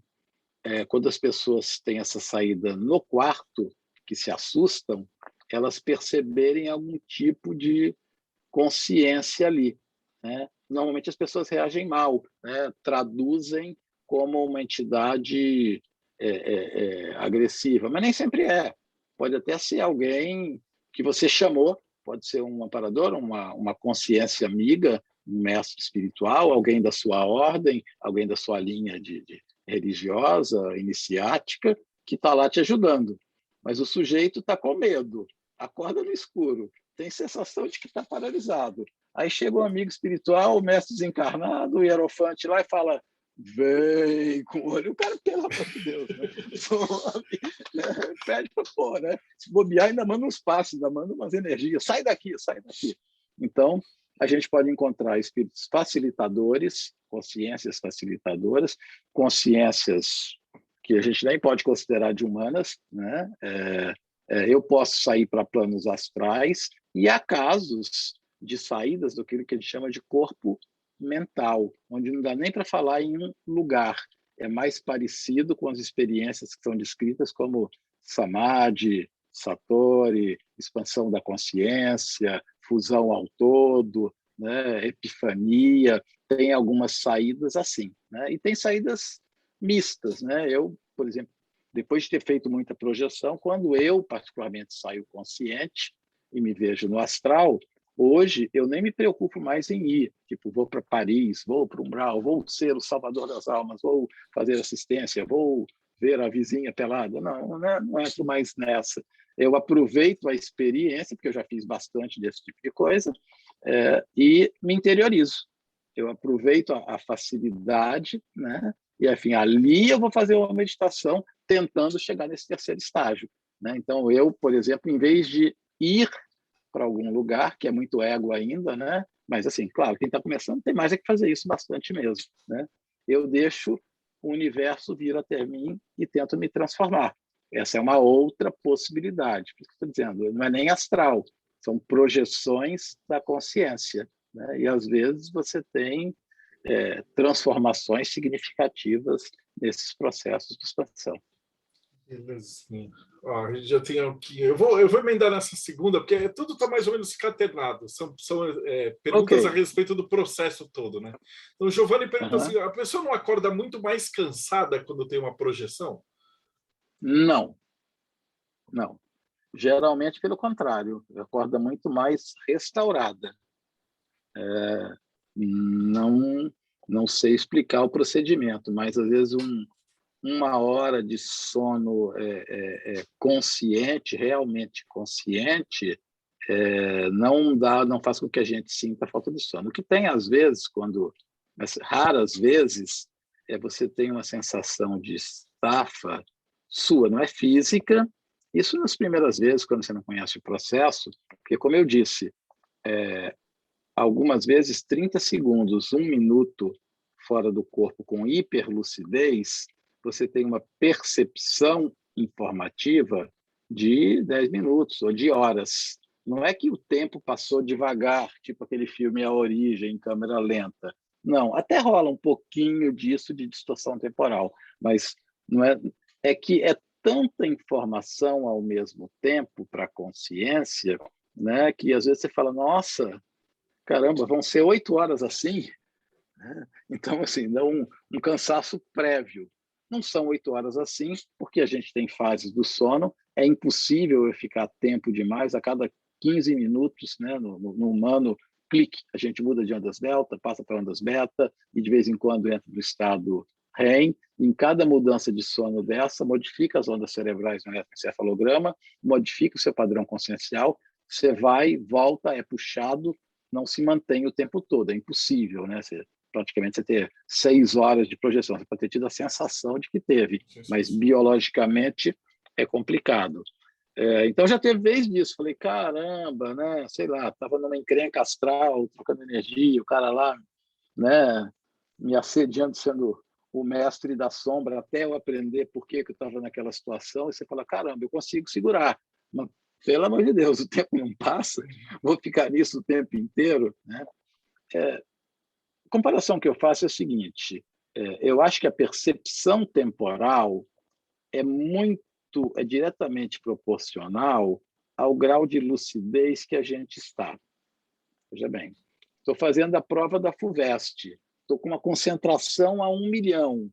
quando as pessoas têm essa saída no quarto, que se assustam, elas perceberem algum tipo de consciência ali, né? Normalmente as pessoas reagem mal, né? Traduzem como uma entidade agressiva, mas nem sempre é. Pode até ser alguém que você chamou, pode ser um amparador, uma consciência amiga, um mestre espiritual, alguém da sua ordem, alguém da sua linha de religiosa, iniciática, que está lá te ajudando. Mas o sujeito está com medo, acorda no escuro, tem sensação de que está paralisado. Aí chega um amigo espiritual, o mestre desencarnado, o hierofante lá e fala: vem com o olho. O cara, pelo amor de Deus, né? Pede para pôr, né? Se bobear, ainda manda uns passos, ainda manda umas energias. Sai daqui, sai daqui. Então, a gente pode encontrar espíritos facilitadores, consciências facilitadoras, consciências que a gente nem pode considerar de humanas, né? Eu posso sair para planos astrais, e há casos de saídas do que a gente chama de corpo mental, onde não dá nem para falar em um lugar. É mais parecido com as experiências que são descritas como samadhi, satori, expansão da consciência, fusão ao todo, né? Epifania. Tem algumas saídas assim, né? E tem saídas mistas, né? Eu, por exemplo, depois de ter feito muita projeção, quando eu, particularmente, saio consciente e me vejo no astral, hoje eu nem me preocupo mais em ir. Tipo, vou para Paris, vou para Umbral, vou ser o salvador das almas, vou fazer assistência, vou ver a vizinha pelada. Não entro mais nessa. Eu aproveito a experiência, porque eu já fiz bastante desse tipo de coisa, e me interiorizo. Eu aproveito a facilidade, né? E, enfim, ali eu vou fazer uma meditação tentando chegar nesse terceiro estágio, né? Então, eu, por exemplo, em vez de ir para algum lugar, que é muito ego ainda, né? Mas, assim, claro, quem está começando tem mais é que fazer isso bastante mesmo, né? Eu deixo o universo vir até mim e tento me transformar. Essa é uma outra possibilidade. Por isso que estou dizendo, não é nem astral, são projeções da consciência, né? E, às vezes, você tem transformações significativas nesses processos de expansão. Belezinha. Ó, a gente já tem aqui. Eu vou emendar nessa segunda, porque tudo está mais ou menos caternado. São perguntas a respeito do processo todo, né? Então, Giovanni pergunta assim: a pessoa não acorda muito mais cansada quando tem uma projeção? Não. Não. Geralmente, pelo contrário, acorda muito mais restaurada. Não, não sei explicar o procedimento, mas às vezes uma hora de sono consciente, realmente consciente, não faz com que a gente sinta falta de sono. O que tem às vezes, mas raras vezes, você tem uma sensação de estafa sua, não é física. Isso nas primeiras vezes, quando você não conhece o processo, porque, como eu disse, algumas vezes 30 segundos, 1 minuto fora do corpo com hiperlucidez, você tem uma percepção informativa de 10 minutos ou de horas. Não é que o tempo passou devagar, tipo aquele filme A Origem, em câmera lenta. Não, até rola um pouquinho disso de distorção temporal, mas não é que é tanta informação ao mesmo tempo para a consciência, né, que às vezes você fala, nossa, caramba, vão ser 8 horas assim? Então, assim, dá um cansaço prévio. Não são 8 horas assim, porque a gente tem fases do sono, é impossível eu ficar tempo demais, a cada 15 minutos, né, no humano, clique, a gente muda de ondas delta, passa para ondas beta, e de vez em quando entra no estado REM. Em cada mudança de sono dessa, modifica as ondas cerebrais no eletroencefalograma, modifica o seu padrão consciencial, você vai, volta, é puxado, não se mantém o tempo todo, é impossível, né? Praticamente você ter 6 horas de projeção, você pode ter tido a sensação de que teve, mas biologicamente é complicado. Então já teve vez disso, falei, caramba, né? Sei lá, estava numa encrenca astral, trocando energia, o cara lá, né, me assediando, sendo o mestre da sombra, até eu aprender por que eu estava naquela situação, e você fala, caramba, eu consigo segurar, mas, pelo amor de Deus, o tempo não passa, vou ficar nisso o tempo inteiro, né? A comparação que eu faço é a seguinte, eu acho que a percepção temporal é diretamente proporcional ao grau de lucidez que a gente está. Veja bem, estou fazendo a prova da FUVEST, estou com uma concentração a 1 milhão,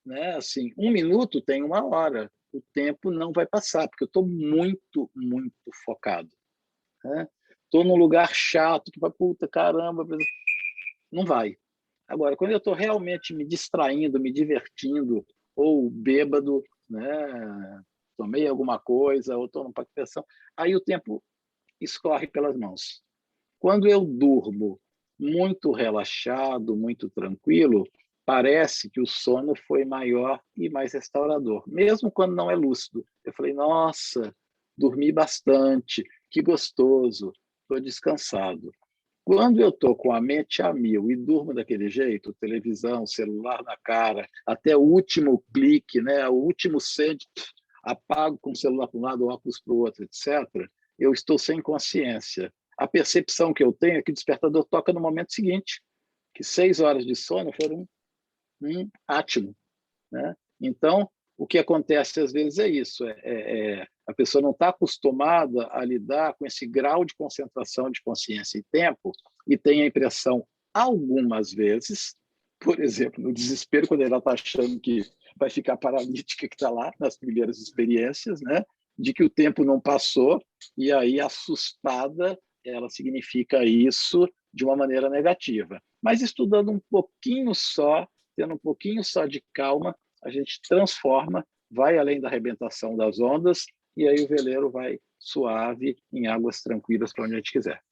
né? Assim, 1 minuto tem 1 hora, o tempo não vai passar, porque eu estou muito, muito focado, né? Estou num lugar chato, que vai, puta, caramba, não vai. Agora, quando eu estou realmente me distraindo, me divertindo, ou bêbado, né? Tomei alguma coisa, ou estou numa palpitação, aí o tempo escorre pelas mãos. Quando eu durmo muito relaxado, muito tranquilo, parece que o sono foi maior e mais restaurador, mesmo quando não é lúcido. Eu falei, nossa, dormi bastante, que gostoso, estou descansado. Quando eu estou com a mente a mil e durmo daquele jeito, televisão, celular na cara, até o último clique, né, o último send, apago com o celular para um lado, óculos para o outro, etc., eu estou sem consciência. A percepção que eu tenho é que o despertador toca no momento seguinte, que 6 horas de sono foram um átimo, né? Então, o que acontece às vezes é isso, a pessoa não está acostumada a lidar com esse grau de concentração de consciência e tempo e tem a impressão, algumas vezes, por exemplo, no desespero, quando ela está achando que vai ficar paralítica, que está lá nas primeiras experiências, né, de que o tempo não passou, e aí, assustada, ela significa isso de uma maneira negativa. Mas estudando um pouquinho só, tendo um pouquinho só de calma, a gente transforma, vai além da arrebentação das ondas, e aí o veleiro vai suave, em águas tranquilas, para onde a gente quiser.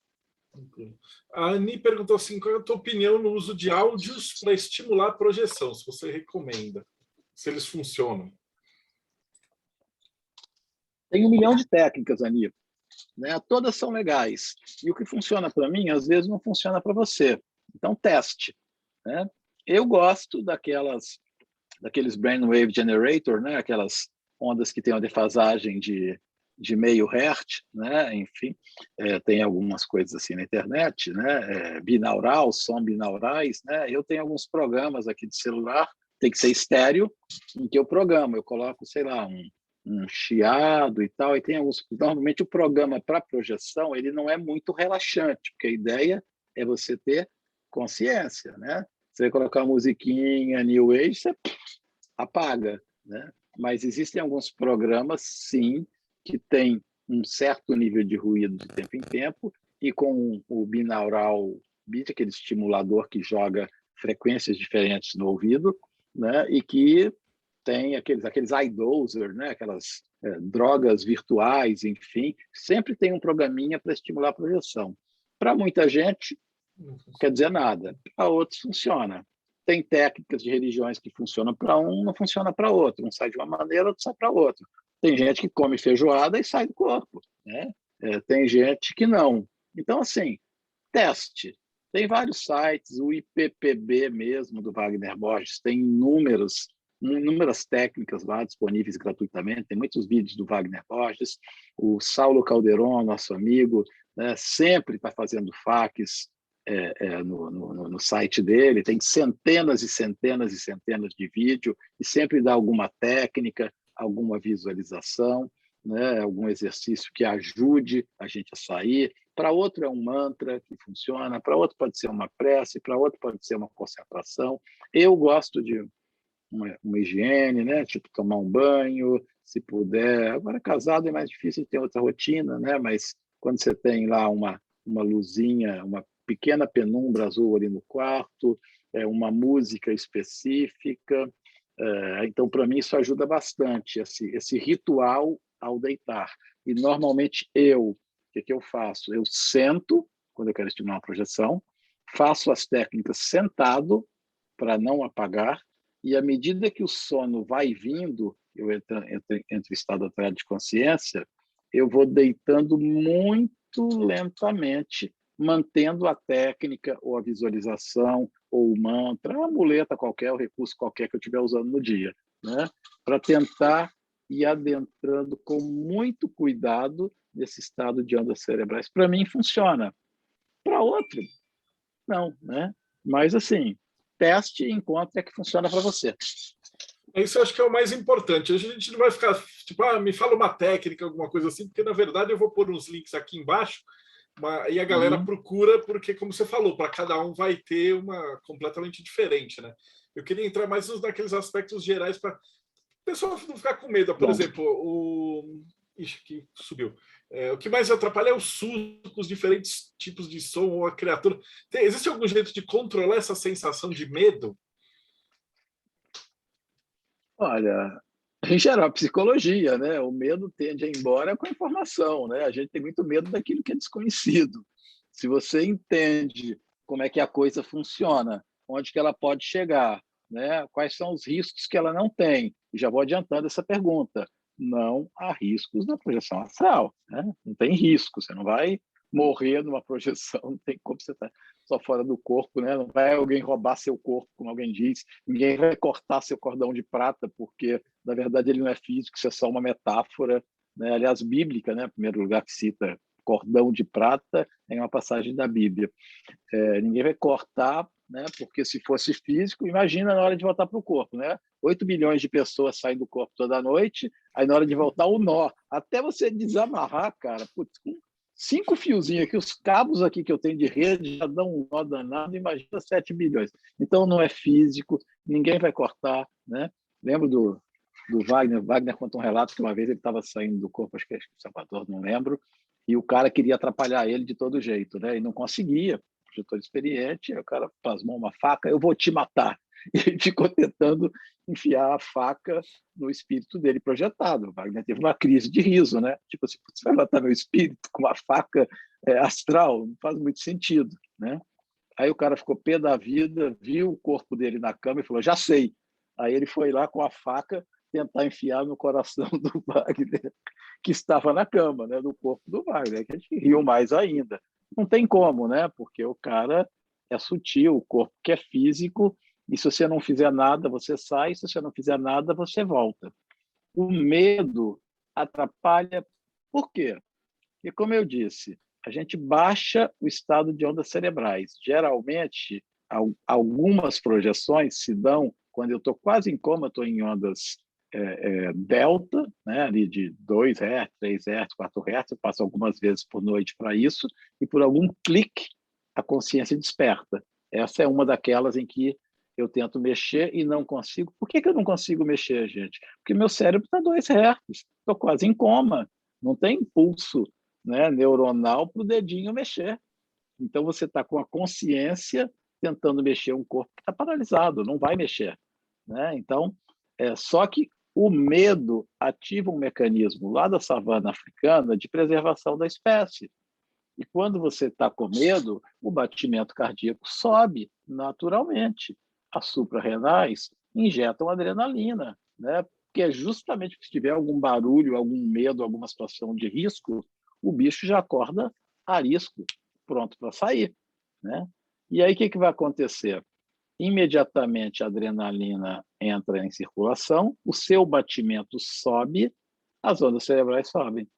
A Ani perguntou assim, qual é a tua opinião no uso de áudios para estimular a projeção, se você recomenda, se eles funcionam? Tem 1 milhão de técnicas, Ani, né? Todas são legais. E o que funciona para mim, às vezes, não funciona para você. Então, teste, né? Eu gosto daqueles brainwave generator, né? Aquelas ondas que têm uma defasagem de meio hertz, né? Enfim, tem algumas coisas assim na internet, né? Binaural, som binaurais, né? Eu tenho alguns programas aqui de celular, tem que ser estéreo, em que eu programo, eu coloco, sei lá, um chiado e tal, e tem alguns. Normalmente o programa para projeção ele não é muito relaxante, porque a ideia é você ter consciência, né? Você vai colocar uma musiquinha New Age, você apaga, né? Mas existem alguns programas, sim, que têm um certo nível de ruído de tempo em tempo, e com o binaural beat, aquele estimulador que joga frequências diferentes no ouvido, né? E que tem aqueles iDozer, né? Aquelas drogas virtuais, enfim, sempre tem um programinha para estimular a projeção. Para muita gente, não quer dizer nada. Para outros, funciona. Tem técnicas de religiões que funcionam para um, não funciona para outro. Um sai de uma maneira, outro sai para outra. Tem gente que come feijoada e sai do corpo, né? Tem gente que não. Então, assim, teste. Tem vários sites, o IPPB mesmo, do Wagner Borges, tem inúmeras técnicas lá disponíveis gratuitamente, tem muitos vídeos do Wagner Borges, o Saulo Calderon, nosso amigo, né, sempre está fazendo facs no site dele, tem centenas e centenas e centenas de vídeos, e sempre dá alguma técnica, alguma visualização, né, algum exercício que ajude a gente a sair. Para outro é um mantra que funciona, para outro pode ser uma prece, para outro pode ser uma concentração. Eu gosto de uma higiene, né? Tipo tomar um banho, se puder. Agora, casado é mais difícil, tem outra rotina, né? Mas quando você tem lá uma luzinha, uma pequena penumbra azul ali no quarto, uma música específica. Então, para mim, isso ajuda bastante, esse ritual ao deitar. E, normalmente, o que eu faço? Eu sento, quando eu quero estimular uma projeção, faço as técnicas sentado, para não apagar, e à medida que o sono vai vindo, eu entro em estado alterado de consciência, eu vou deitando muito lentamente, mantendo a técnica, ou a visualização, ou o mantra, a muleta qualquer, o recurso qualquer que eu estiver usando no dia, né? Para tentar ir adentrando com muito cuidado nesse estado de ondas cerebrais. Para mim, funciona. Para outro, não, né? Mas, assim, teste e encontre que funciona para você. Isso eu acho que é o mais importante. A gente não vai ficar, tipo, me fala uma técnica, alguma coisa assim, porque, na verdade, eu vou pôr uns links aqui embaixo, e a galera procura, porque, como você falou, para cada um vai ter uma completamente diferente, né? Eu queria entrar mais naqueles aspectos gerais para o pessoal não ficar com medo. Por exemplo, Ixi, que subiu. O que mais atrapalha é o susto com os diferentes tipos de som ou a criatura. Existe algum jeito de controlar essa sensação de medo? Olha, em geral, psicologia, né? O medo tende a ir embora com a informação, né? A gente tem muito medo daquilo que é desconhecido. Se você entende como é que a coisa funciona, onde que ela pode chegar, né? Quais são os riscos que ela não tem? E já vou adiantando essa pergunta. Não há riscos na projeção astral, né? Não tem risco, você não vai morrer numa projeção, não tem como você estar só fora do corpo, né? Não vai alguém roubar seu corpo, como alguém diz, ninguém vai cortar seu cordão de prata, porque, na verdade, ele não é físico, isso é só uma metáfora, né? Aliás, bíblica, né? O primeiro lugar que cita cordão de prata é uma passagem da Bíblia. Ninguém vai cortar, né? Porque se fosse físico, imagina na hora de voltar para o corpo, né? 8 bilhões de pessoas saem do corpo toda noite, aí na hora de voltar o nó, até você desamarrar, cara, putz, com 5 fiozinhos aqui, os cabos aqui que eu tenho de rede já dão um nó danado, imagina 7 bilhões. Então não é físico, ninguém vai cortar, né? Lembro do Wagner conta um relato que uma vez ele estava saindo do corpo, acho que é Salvador, não lembro, e o cara queria atrapalhar ele de todo jeito, né? E não conseguia, projetor experiente, aí o cara plasmou uma faca, eu vou te matar. E ele ficou tentando enfiar a faca no espírito dele projetado. O Wagner teve uma crise de riso, né? Tipo assim, você vai matar meu espírito com uma faca astral? Não faz muito sentido, né? Aí o cara ficou pé da vida, viu o corpo dele na cama e falou, já sei. Aí ele foi lá com a faca tentar enfiar no coração do Wagner, que estava na cama, né? Do corpo do Wagner, que a gente riu mais ainda. Não tem como, né? Porque o cara é sutil, o corpo que é físico, e se você não fizer nada, você sai, se você não fizer nada, você volta. O medo atrapalha. Por quê? Porque, como eu disse, a gente baixa o estado de ondas cerebrais. Geralmente, algumas projeções se dão quando eu estou quase em coma, estou em ondas delta, né, ali de 2 Hz, 3 Hz, 4 Hz, eu passo algumas vezes por noite para isso, e por algum clique a consciência desperta. Essa é uma daquelas em que eu tento mexer e não consigo. Por que eu não consigo mexer, gente? Porque meu cérebro está 2 Hz, estou quase em coma. Não tem impulso, né, neuronal para o dedinho mexer. Então, você está com a consciência tentando mexer um corpo que está paralisado, não vai mexer, né? Então, só que o medo ativa um mecanismo lá da savana africana de preservação da espécie. E quando você está com medo, o batimento cardíaco sobe naturalmente. As suprarrenais injetam adrenalina, né? Que é justamente se tiver algum barulho, algum medo, alguma situação de risco, o bicho já acorda arisco, pronto para sair, né? E aí o que vai acontecer? Imediatamente a adrenalina entra em circulação, o seu batimento sobe, as ondas cerebrais sobem,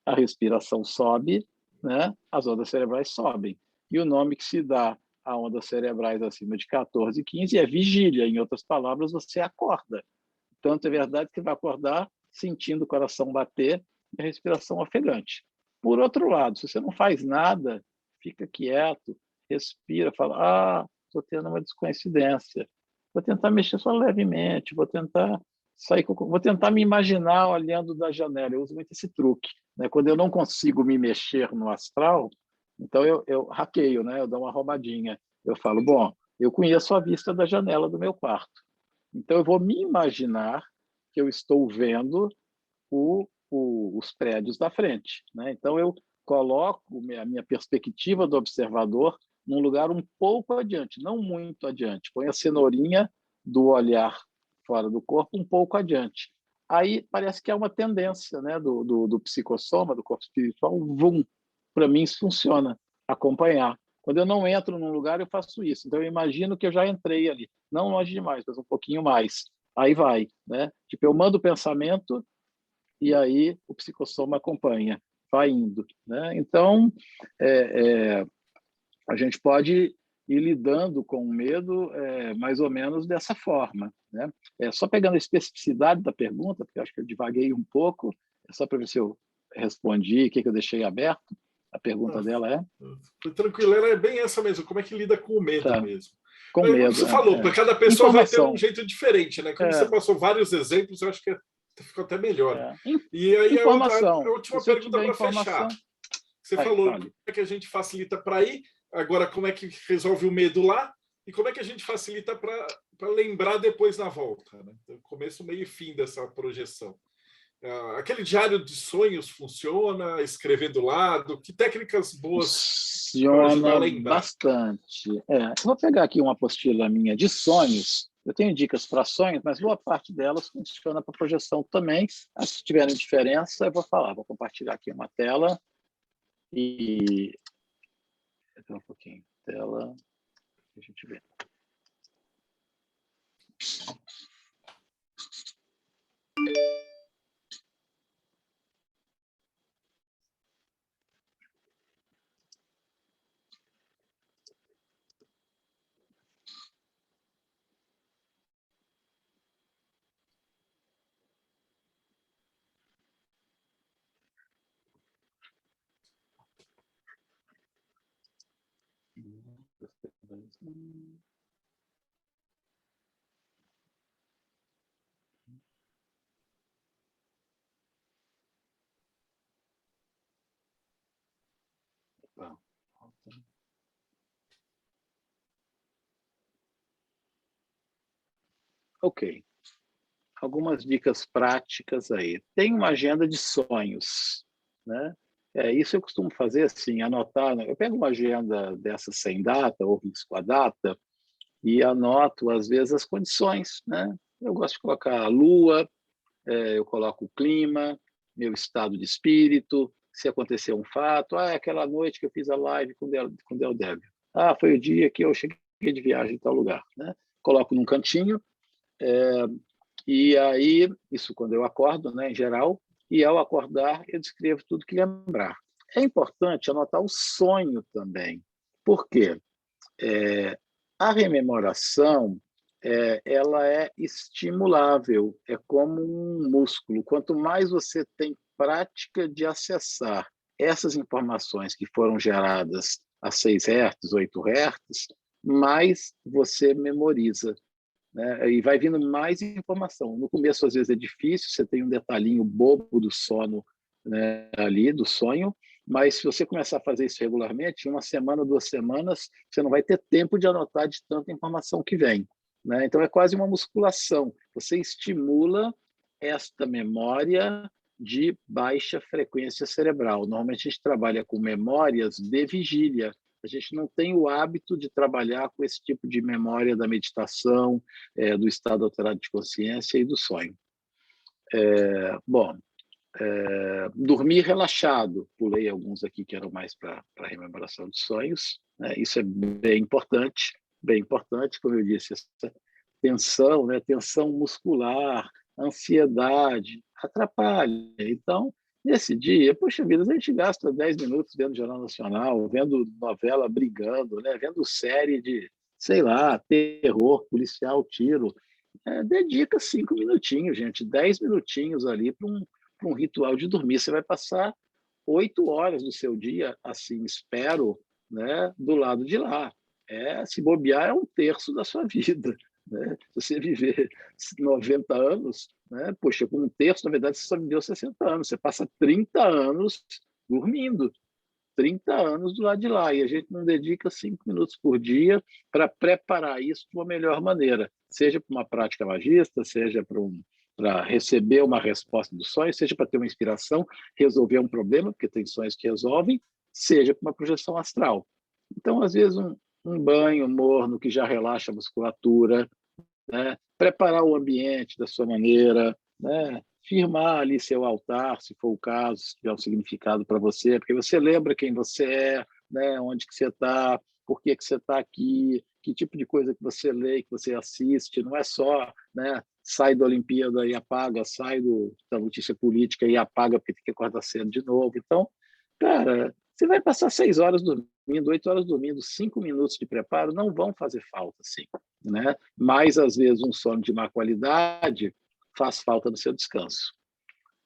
a respiração sobe, né? As ondas cerebrais sobem. E o nome que se dá a ondas cerebrais acima de 14, 15 é vigília. Em outras palavras, você acorda. Tanto é verdade que vai acordar sentindo o coração bater e a respiração ofegante. Por outro lado, se você não faz nada, fica quieto, respira, fala, estou tendo uma descoincidência. Vou tentar mexer só levemente, vou tentar vou tentar me imaginar olhando da janela. Eu uso muito esse truque, né? Quando eu não consigo me mexer no astral, então eu hackeio, né? Eu dou uma roubadinha. Eu falo, bom, eu conheço a vista da janela do meu quarto. Então, eu vou me imaginar que eu estou vendo os prédios da frente, né? Então, eu coloco a minha perspectiva do observador num lugar um pouco adiante, não muito adiante. Põe a cenourinha do olhar fora do corpo um pouco adiante. Aí parece que é uma tendência, né, do psicossoma, do corpo espiritual, vum. Para mim, isso funciona, acompanhar. Quando eu não entro num lugar, eu faço isso. Então, eu imagino que eu já entrei ali. Não longe demais, mas um pouquinho mais. Aí vai, né? Tipo, eu mando o pensamento e aí o psicossoma acompanha, vai indo, né? Então, a gente pode ir lidando com o medo mais ou menos dessa forma, né? Só pegando a especificidade da pergunta, porque acho que eu divaguei um pouco, só para ver se eu respondi, o que eu deixei aberto. A pergunta dela é? Foi tranquilo, ela é bem essa mesmo. Como é que lida com o medo Tá. mesmo? Com Mas, medo. você falou, cada pessoa vai ter um jeito diferente, né? Como você passou vários exemplos, eu acho que ficou até melhor. E aí a última pergunta para fechar. Você falou como é que a gente facilita para ir, agora como é que resolve o medo lá e como é que a gente facilita para lembrar depois na volta, né? Então, começo, meio e fim dessa projeção. Aquele diário de sonhos funciona? Escrever do lado? Que técnicas boas para ajudar a lembrar? Bastante. Vou pegar aqui uma apostila minha de sonhos. Eu tenho dicas para sonhos, mas boa parte delas funciona para projeção também. Se tiverem diferença, eu vou falar. Vou compartilhar aqui uma tela e... um pouquinho. Tela... A gente vê. Ok. Algumas dicas práticas aí. Tem uma agenda de sonhos, né? Isso eu costumo fazer assim, anotar. Eu pego uma agenda dessa sem data, ou risco a data, e anoto, às vezes, as condições, né? Eu gosto de colocar a lua, eu coloco o clima, meu estado de espírito, se acontecer um fato. É aquela noite que eu fiz a live com o Del Débio. Foi o dia que eu cheguei de viagem em tal lugar, né? Coloco num cantinho, e aí, isso quando eu acordo, né, em geral, e ao acordar eu descrevo tudo que lembrar. É importante anotar o sonho também. Por quê? A rememoração ela é estimulável, é como um músculo. Quanto mais você tem prática de acessar essas informações que foram geradas a 6 Hz, 8 Hz, mais você memoriza, né? E vai vindo mais informação. No começo, às vezes, é difícil, você tem um detalhinho bobo do sono né, ali do sonho, mas se você começar a fazer isso regularmente, uma semana, 2 semanas, você não vai ter tempo de anotar de tanta informação que vem, né? Então é quase uma musculação. Você estimula esta memória de baixa frequência cerebral. Normalmente a gente trabalha com memórias de vigília. A gente não tem o hábito de trabalhar com esse tipo de memória da meditação, do estado alterado de consciência e do sonho. Bom, dormir relaxado, pulei alguns aqui que eram mais para rememoração de sonhos, né? Isso é bem importante, como eu disse, essa tensão, né? Tensão muscular, ansiedade, atrapalha. Então, nesse dia, poxa vida, a gente gasta 10 minutos vendo Jornal Nacional, vendo novela brigando, né? Vendo série de, sei lá, terror, policial, tiro. Dedica 5 minutinhos, gente, 10 minutinhos ali para um ritual de dormir. Você vai passar 8 horas do seu dia, assim, espero, né, do lado de lá. Se bobear, é um terço da sua vida. Né? Se você viver 90 anos, né, poxa, com um terço, na verdade, você só viveu 60 anos. Você passa 30 anos dormindo. 30 anos do lado de lá, e a gente não dedica 5 minutos por dia para preparar isso de uma melhor maneira, seja para uma prática magista, seja para receber uma resposta do sonho, seja para ter uma inspiração, resolver um problema, porque tem sonhos que resolvem, seja para uma projeção astral. Então, às vezes, um banho morno que já relaxa a musculatura, né? Preparar o ambiente da sua maneira, né? Firmar ali seu altar, se for o caso, se tiver um significado para você, porque você lembra quem você é, né? Onde que você está, por que que você está aqui, que tipo de coisa que você lê, que você assiste, não é só, né? Sai da Olimpíada e apaga, sai da notícia política e apaga porque tem que acordar cedo de novo. Então, cara, você vai passar 6 horas dormindo, 8 horas dormindo, 5 minutos de preparo não vão fazer falta, sim, né? Mas, às vezes, um sono de má qualidade faz falta no seu descanso.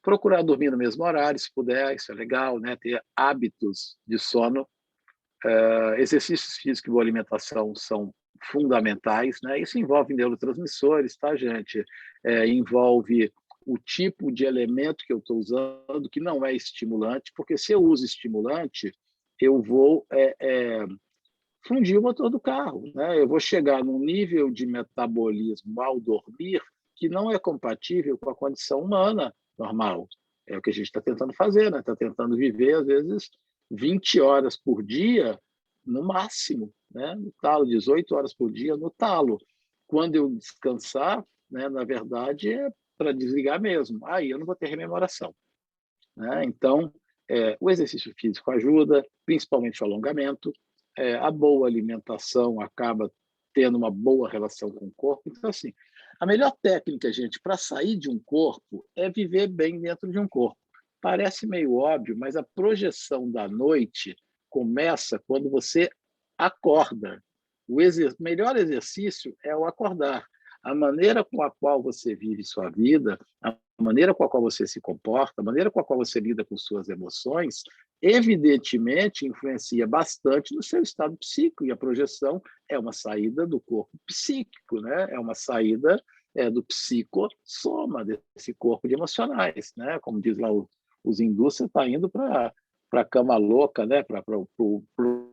Procurar dormir no mesmo horário, se puder, isso é legal, né? Ter hábitos de sono. Exercícios físicos e boa alimentação são fundamentais, né? Isso envolve neurotransmissores, tá, gente? Envolve o tipo de elemento que eu estou usando, que não é estimulante, porque se eu uso estimulante, eu vou fundir o motor do carro, né? Eu vou chegar num nível de metabolismo ao dormir que não é compatível com a condição humana normal. É o que a gente está tentando fazer, né? Está tentando viver, às vezes, 20 horas por dia no máximo, né? No talo, 18 horas por dia no talo. Quando eu descansar, né, na verdade, é para desligar mesmo. Aí eu não vou ter rememoração, né? Então, o exercício físico ajuda, principalmente o alongamento, a boa alimentação acaba tendo uma boa relação com o corpo. Então, assim, a melhor técnica, gente, para sair de um corpo é viver bem dentro de um corpo. Parece meio óbvio, mas a projeção da noite começa quando você acorda. O melhor exercício é o acordar. A maneira com a qual você vive sua vida, a maneira com a qual você se comporta, a maneira com a qual você lida com suas emoções, evidentemente influencia bastante no seu estado psíquico, e a projeção é uma saída do corpo psíquico, né? É uma saída do psicossoma, desse corpo de emocionais, né? Como diz lá os hindus, você está indo para a cama louca, né? Para o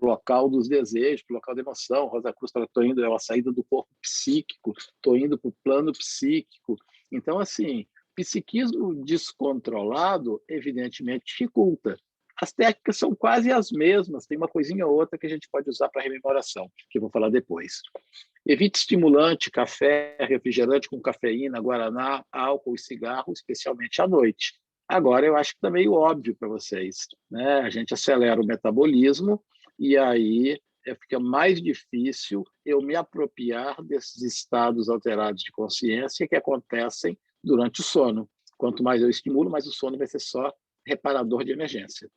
local dos desejos, para o local da emoção. Rosa Cruz fala, estou indo, é uma saída do corpo psíquico, estou indo para o plano psíquico. Então, assim, psiquismo descontrolado, evidentemente, dificulta. As técnicas são quase as mesmas, tem uma coisinha ou outra que a gente pode usar para rememoração, que eu vou falar depois. Evite estimulante, café, refrigerante com cafeína, guaraná, álcool e cigarro, especialmente à noite. Agora, eu acho que está meio óbvio para vocês, né? A gente acelera o metabolismo e aí fica mais difícil eu me apropriar desses estados alterados de consciência que acontecem durante o sono. Quanto mais eu estimulo, mais o sono vai ser só reparador de emergência.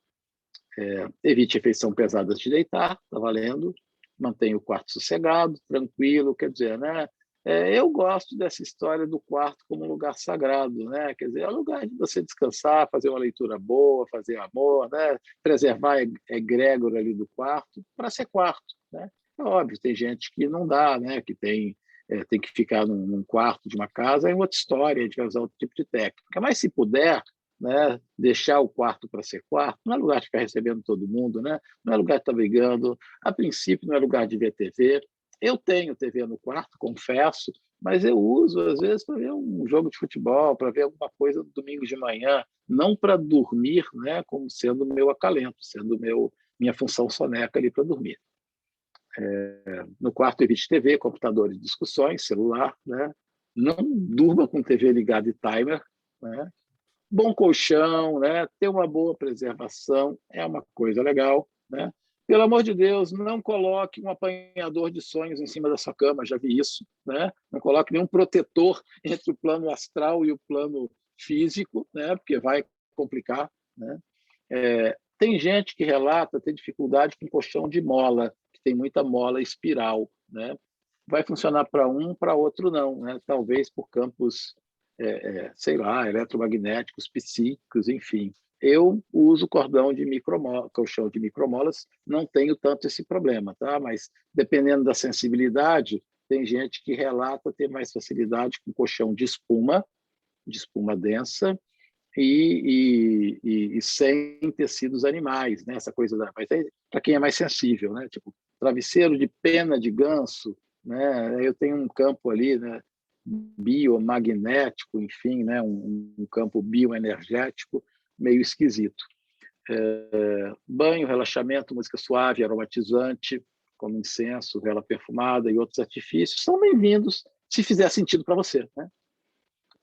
Evite refeição pesada antes de deitar, está valendo. Mantenha o quarto sossegado, tranquilo, quer dizer, né? Eu gosto dessa história do quarto como um lugar sagrado, né? Quer dizer, é um lugar de você descansar, fazer uma leitura boa, fazer amor, né? Preservar a egrégora ali do quarto para ser quarto, né? É óbvio, tem gente que não dá, né? Que tem que ficar num quarto de uma casa, é outra história, a gente vai usar outro tipo de técnica. Mas se puder, né? Deixar o quarto para ser quarto, não é lugar de ficar recebendo todo mundo, né? Não é lugar de estar brigando, a princípio não é lugar de ver TV. Eu tenho TV no quarto, confesso, mas eu uso, às vezes, para ver um jogo de futebol, para ver alguma coisa no domingo de manhã, não para dormir, né? Como sendo meu acalento, sendo minha função soneca ali para dormir. No quarto, evite TV, computador de discussões, celular, né? Não durma com TV ligada e timer, né? Bom colchão, né? Ter uma boa preservação é uma coisa legal, né? Pelo amor de Deus, não coloque um apanhador de sonhos em cima da sua cama, já vi isso, né? Não coloque nenhum protetor entre o plano astral e o plano físico, né? Porque vai complicar, né? Tem gente que relata ter dificuldade com colchão de mola, que tem muita mola espiral, né? Vai funcionar para um, para outro não, né? Talvez por campos, sei lá, eletromagnéticos, psíquicos, enfim. Eu uso cordão de micromola, colchão de micromolas, não tenho tanto esse problema, tá? Mas dependendo da sensibilidade, tem gente que relata ter mais facilidade com colchão de espuma densa, e sem tecidos animais, né? Essa coisa da, mas para quem é mais sensível, né? Tipo travesseiro de pena de ganso, né? Eu tenho um campo ali, né? Biomagnético, enfim, né? Um campo bioenergético meio esquisito. Banho, relaxamento, música suave, aromatizante, como incenso, vela perfumada e outros artifícios são bem-vindos se fizer sentido para você, né?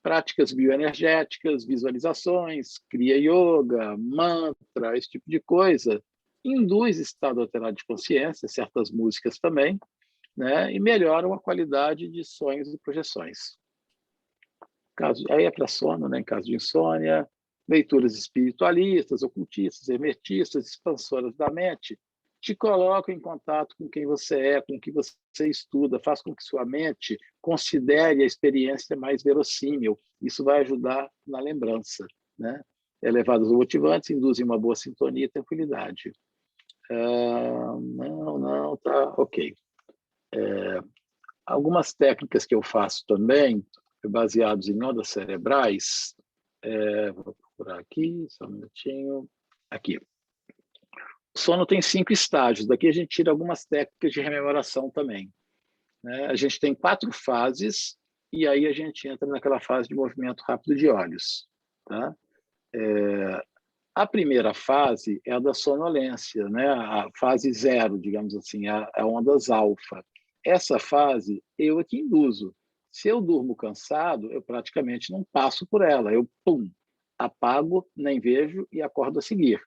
Práticas bioenergéticas, visualizações, Kriya Yoga, mantra, esse tipo de coisa, induz estado alterado de consciência, certas músicas também, né? E melhoram a qualidade de sonhos e projeções. Aí é para sono, né? Em caso de insônia, leituras espiritualistas, ocultistas, hermetistas, expansoras da mente, te colocam em contato com quem você é, com o que você estuda, faz com que sua mente considere a experiência mais verossímil. Isso vai ajudar na lembrança, né? Elevados motivantes induzem uma boa sintonia e tranquilidade. Não, tá, ok. Algumas técnicas que eu faço também, baseados em ondas cerebrais, vou procurar aqui, só um minutinho. Aqui. O sono tem 5 estágios. Daqui a gente tira algumas técnicas de rememoração também, né? A gente tem 4 fases e aí a gente entra naquela fase de movimento rápido de olhos, tá? A primeira fase é a da sonolência, né? A fase 0, digamos assim, a ondas alfa. Essa fase eu é que induzo. Se eu durmo cansado, eu praticamente não passo por ela. Eu, apago, nem vejo e acordo a seguir.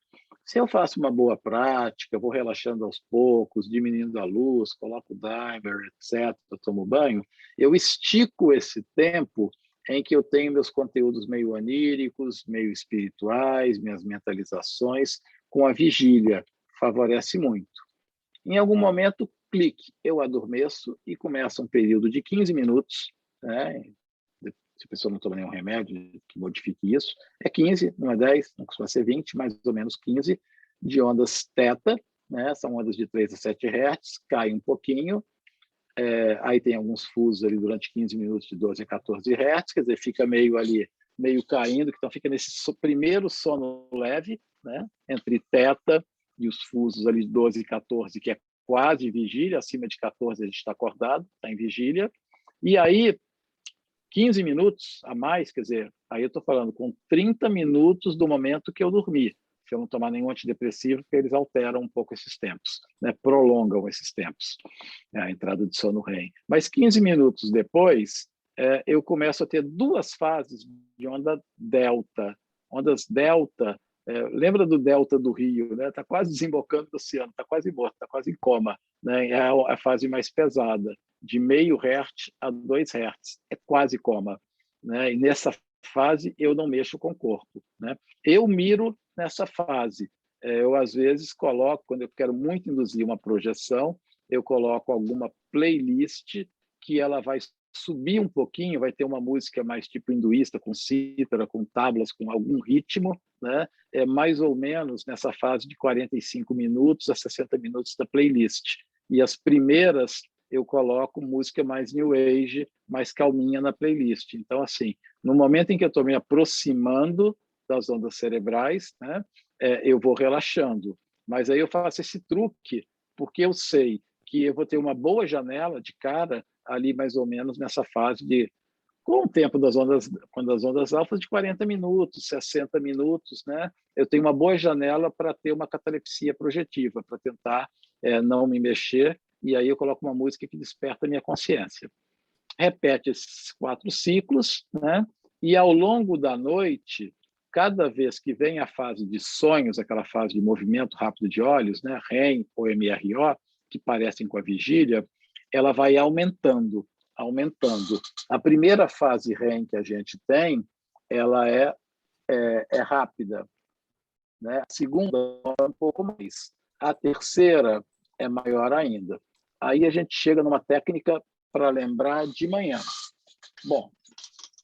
Se eu faço uma boa prática, vou relaxando aos poucos, diminuindo a luz, coloco o dimer, etc., tomo banho, eu estico esse tempo em que eu tenho meus conteúdos meio oníricos, meio espirituais, minhas mentalizações, com a vigília. Favorece muito. Em algum momento, clique, eu adormeço e começa um período de 15 minutos, né? Se a pessoa não toma nenhum remédio que modifique isso, é 15, não é 10, não costuma ser 20, mais ou menos 15, de ondas teta, né? São ondas de 3 a 7 Hz, cai um pouquinho, aí tem alguns fusos ali durante 15 minutos de 12 a 14 Hz, quer dizer, fica meio ali, meio caindo, então fica nesse primeiro sono leve, né? Entre teta e os fusos ali de 12 e 14, que é quase vigília, acima de 14 a gente está acordado, está em vigília, e aí 15 minutos a mais, quer dizer, aí eu estou falando com 30 minutos do momento que eu dormi, se eu não tomar nenhum antidepressivo, porque eles alteram um pouco esses tempos, né? Prolongam esses tempos, a entrada de sono REM. Mas 15 minutos depois, eu começo a ter 2 fases de onda delta. Ondas delta, lembra do delta do Rio, né? Está quase desembocando do oceano, está quase morto, está quase em coma, né? É a fase mais pesada, de meio Hz a 2 Hz, é quase coma, né? E nessa fase eu não mexo com o corpo, né? Eu miro nessa fase. Eu às vezes coloco, quando eu quero muito induzir uma projeção, eu coloco alguma playlist que ela vai subir um pouquinho, vai ter uma música mais tipo hinduísta, com cítara, com tablas, com algum ritmo, né? É mais ou menos nessa fase de 45 minutos a 60 minutos da playlist. E as primeiras eu coloco música mais New Age, mais calminha na playlist. Então, assim, no momento em que eu estou me aproximando das ondas cerebrais, né, eu vou relaxando. Mas aí eu faço esse truque, porque eu sei que eu vou ter uma boa janela de cara ali, mais ou menos, nessa fase de, com o tempo das ondas, quando as ondas alfas, de 40 minutos, 60 minutos, né? Eu tenho uma boa janela para ter uma catalepsia projetiva, para tentar não me mexer, e aí eu coloco uma música que desperta a minha consciência. Repete esses 4 ciclos, né? E ao longo da noite, cada vez que vem a fase de sonhos, aquela fase de movimento rápido de olhos, né? REM ou MRO, que parecem com a vigília, ela vai aumentando, aumentando. A primeira fase REM que a gente tem, ela é rápida, né? A segunda é um pouco mais. A terceira é maior ainda. Aí a gente chega numa técnica para lembrar de manhã. Bom,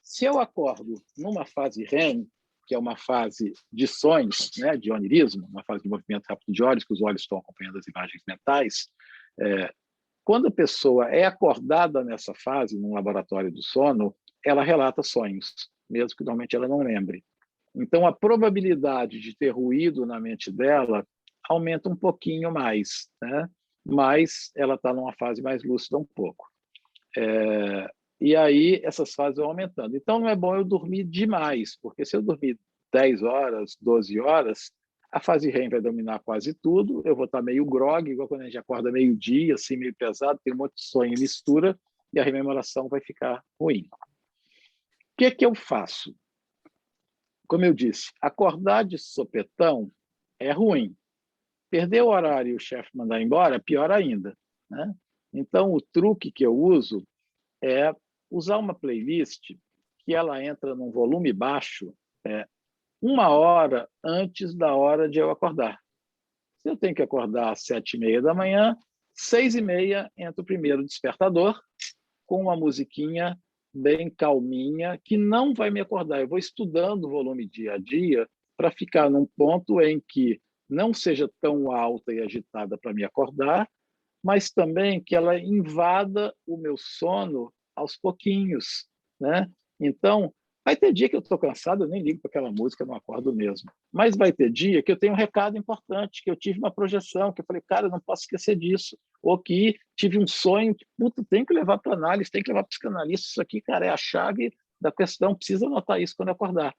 se eu acordo numa fase REM, que é uma fase de sonhos, né, de onirismo, uma fase de movimento rápido de olhos, que os olhos estão acompanhando as imagens mentais, quando a pessoa é acordada nessa fase, num laboratório do sono, ela relata sonhos, mesmo que normalmente ela não lembre. Então, a probabilidade de ter ruído na mente dela aumenta um pouquinho mais, né? Mas ela está numa fase mais lúcida um pouco. E aí essas fases vão aumentando. Então, não é bom eu dormir demais, porque se eu dormir 10 horas, 12 horas, a fase REM vai dominar quase tudo, eu vou estar meio grogue, igual quando a gente acorda meio-dia, assim, meio pesado, tem um monte de sonho e mistura, e a rememoração vai ficar ruim. O que eu faço? Como eu disse, acordar de sopetão é ruim. Perder o horário e o chefe mandar embora, pior ainda, né? Então, o truque que eu uso é usar uma playlist que ela entra num volume baixo 1 hora antes da hora de eu acordar. Se eu tenho que acordar às 7h30 da manhã, 6h30 entra o primeiro despertador com uma musiquinha bem calminha, que não vai me acordar. Eu vou estudando o volume dia a dia para ficar num ponto em que não seja tão alta e agitada para me acordar, mas também que ela invada o meu sono aos pouquinhos, né? Então, vai ter dia que eu estou cansado, eu nem ligo para aquela música, não acordo mesmo. Mas vai ter dia que eu tenho um recado importante, que eu tive uma projeção, que eu falei, cara, eu não posso esquecer disso. Ou que tive um sonho que, puta, tem que levar para análise, tem que levar para psicanalista, isso aqui, cara, é a chave da questão, precisa anotar isso quando eu acordar.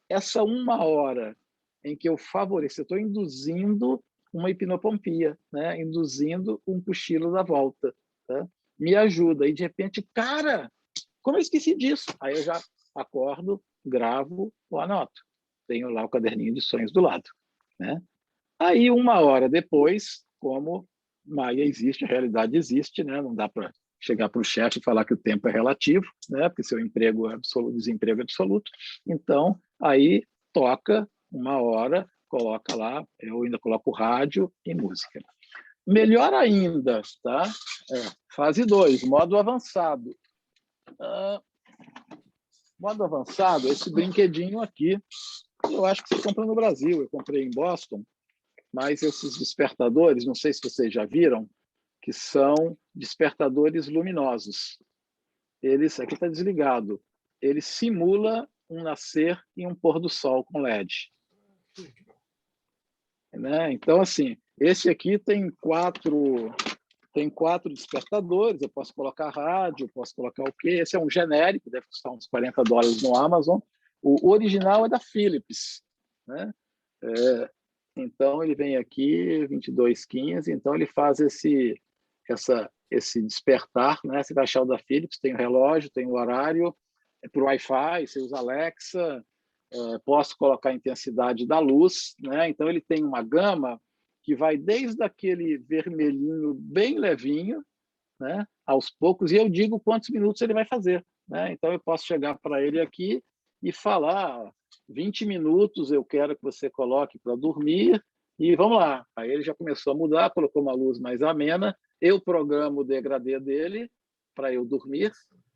Essa 1 hora em que eu favoreço, eu estou induzindo uma hipnopompia, né? Induzindo um cochilo da volta. Tá? Me ajuda. E, de repente, cara, como eu esqueci disso? Aí eu já acordo, gravo ou anoto. Tenho lá o caderninho de sonhos do lado. Né? Aí, 1 hora depois, como Maia existe, a realidade existe, né? Não dá para chegar para o chefe e falar que o tempo é relativo, né? Porque seu emprego é absoluto, desemprego é absoluto. Então, aí toca 1 hora, coloca lá, eu ainda coloco rádio e música. Melhor ainda, tá? Fase 2, modo avançado. Modo avançado, esse brinquedinho aqui, eu acho que você compra no Brasil, eu comprei em Boston, mas esses despertadores, não sei se vocês já viram, que são despertadores luminosos. Eles, aqui está desligado, ele simula um nascer e um pôr do sol com LED. Né? Então, assim, esse aqui tem quatro despertadores, eu posso colocar rádio, posso colocar o quê? Esse é um genérico, deve custar uns $40 no Amazon. O original é da Philips. Né? Então, ele vem aqui, 22,15, então ele faz esse despertar. Né? Você vai achar o da Philips, tem o relógio, tem o horário, por Wi-Fi, você usa Alexa, posso colocar a intensidade da luz. Né? Então, ele tem uma gama que vai desde aquele vermelhinho bem levinho, né, aos poucos, e eu digo quantos minutos ele vai fazer. Né? Então, eu posso chegar para ele aqui e falar 20 minutos eu quero que você coloque para dormir, e vamos lá. Aí ele já começou a mudar, colocou uma luz mais amena, eu programo o degradê dele para eu dormir,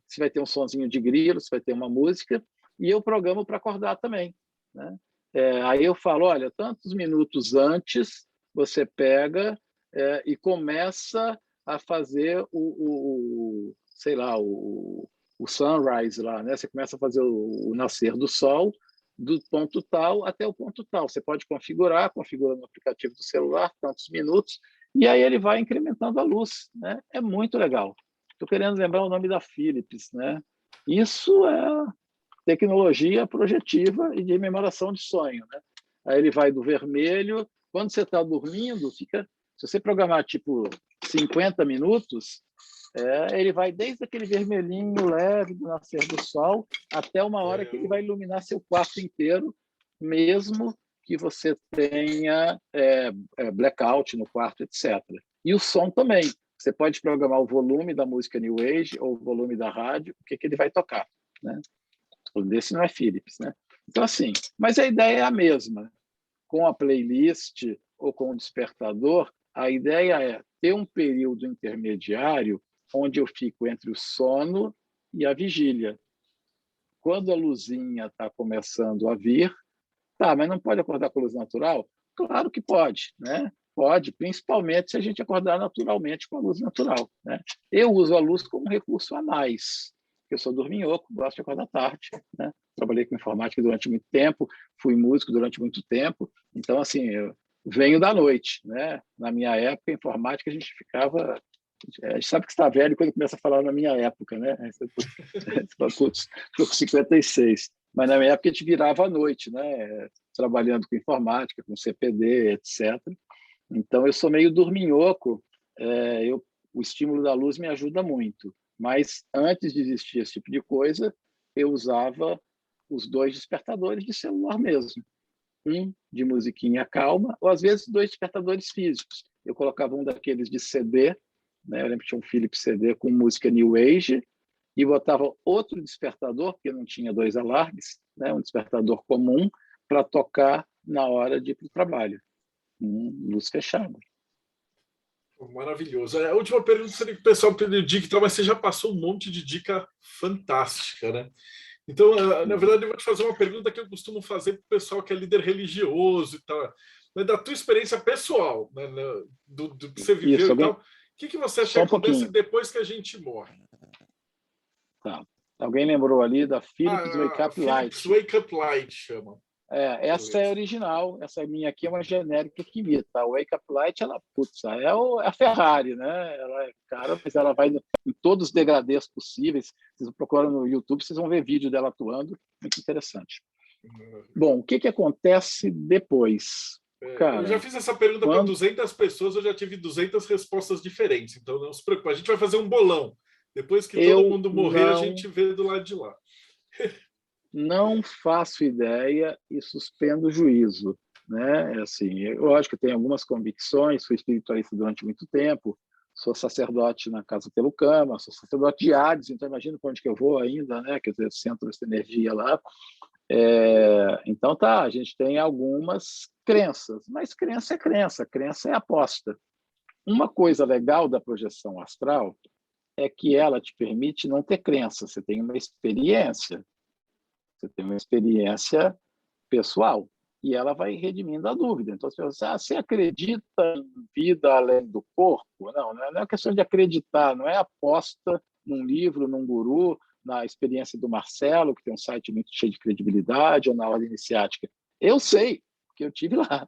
se vai ter um sonzinho de grilo, se vai ter uma música, e eu programo para acordar também. Né? Aí eu falo, olha, tantos minutos antes, você pega e começa a fazer sei lá, o sunrise lá, né? Você começa a fazer o nascer do sol do ponto tal até o ponto tal. Você pode configurar, configura no aplicativo do celular, tantos minutos, e aí ele vai incrementando a luz, né? É muito legal. Estou querendo lembrar o nome da Philips, né? Isso é tecnologia projetiva e de rememoração de sonho, né? Aí ele vai do vermelho, quando você está dormindo, fica, se você programar tipo 50 minutos, ele vai desde aquele vermelhinho leve do nascer do sol até uma hora que ele vai iluminar seu quarto inteiro, mesmo que você tenha blackout no quarto, etc. E o som também. Você pode programar o volume da música New Age ou o volume da rádio, o que ele vai tocar, né? Desse não é Philips, né? Então, assim, mas a ideia é a mesma. Com a playlist ou com o despertador, a ideia é ter um período intermediário onde eu fico entre o sono e a vigília. Quando a luzinha está começando a vir, tá, mas não pode acordar com a luz natural? Claro que pode, né? Pode, principalmente se a gente acordar naturalmente com a luz natural, né? Eu uso a luz como um recurso a mais. Eu sou dorminhoco, gosto de acordar tarde, né? Trabalhei com informática durante muito tempo, fui músico durante muito tempo, então, assim, eu venho da noite, né? Na minha época, informática, a gente ficava... A gente sabe que está velho quando começa a falar na minha época, né? Estou com 56. Mas na minha época a gente virava à noite, né? Trabalhando com informática, com CPD, etc. Então eu sou meio dorminhoco, o estímulo da luz me ajuda muito. Mas antes de existir esse tipo de coisa, eu usava os 2 despertadores de celular mesmo. Um de musiquinha calma, ou às vezes 2 despertadores físicos. Eu colocava um daqueles de CD, né? Eu lembro que tinha um Philips CD com música New Age, e botava outro despertador, porque não tinha 2 alarmes, né? Um despertador comum, para tocar na hora de ir para o trabalho, luz fechada. Maravilhoso. A última pergunta seria que o pessoal pediu dica, mas você já passou um monte de dica fantástica, né? Então, na verdade, eu vou te fazer uma pergunta que eu costumo fazer para o pessoal que é líder religioso e tal. Mas da tua experiência pessoal, né, do que você viveu Isso, e tal, o que você acha que acontece depois que a gente morre? Tá. Alguém lembrou ali da Philips Wake Up Light. Philips Wake Up Light chama. Essa é original, essa minha aqui é uma genérica que imita. A Wake Up Light, ela, putz, é a Ferrari, né? Ela é cara, mas ela vai em todos os degradês possíveis. Vocês procuram no YouTube, vocês vão ver vídeo dela atuando, muito interessante. Bom, o que acontece depois? Cara, eu já fiz essa pergunta para 200 pessoas, eu já tive 200 respostas diferentes, então não se preocupe, a gente vai fazer um bolão. Depois que todo mundo morrer, a gente vê do lado de lá. Não faço ideia e suspendo o juízo, né? Assim, lógico que tenho algumas convicções, fui espiritualista durante muito tempo, sou sacerdote na Casa pelo Cama, sou sacerdote de Hades, então imagina para onde que eu vou ainda, né? Quer dizer, centro essa energia lá. Então tá, a gente tem algumas crenças, mas crença é aposta. Uma coisa legal da projeção astral é que ela te permite não ter crença, você tem uma experiência. Você tem uma experiência pessoal e ela vai redimindo a dúvida. Então, você acredita em vida além do corpo? Não é questão de acreditar, não é aposta num livro, num guru, na experiência do Marcelo, que tem um site muito cheio de credibilidade, ou na ordem iniciática. Eu sei, porque eu tive lá,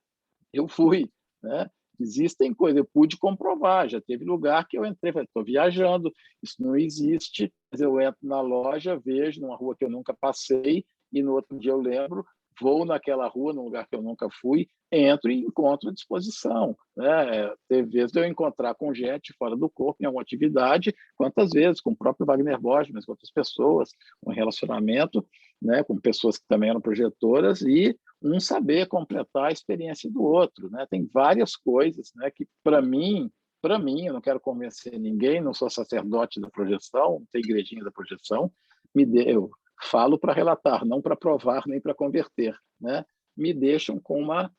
eu fui, né? Existem coisas, eu pude comprovar, já teve lugar que eu entrei, falei, estou viajando, isso não existe, mas eu entro na loja, vejo numa rua que eu nunca passei, e no outro dia eu lembro, vou naquela rua, num lugar que eu nunca fui, entro e encontro à disposição, né? Teve vezes de eu encontrar com gente fora do corpo, em alguma atividade, quantas vezes, com o próprio Wagner Borges, mas com outras pessoas, um relacionamento, né, com pessoas que também eram projetoras, e um saber completar a experiência do outro, né? Tem várias coisas, né, que para mim, eu não quero convencer ninguém, não sou sacerdote da projeção, não tem igrejinha da projeção, eu falo para relatar, não para provar nem para converter, né? Me deixam com uma,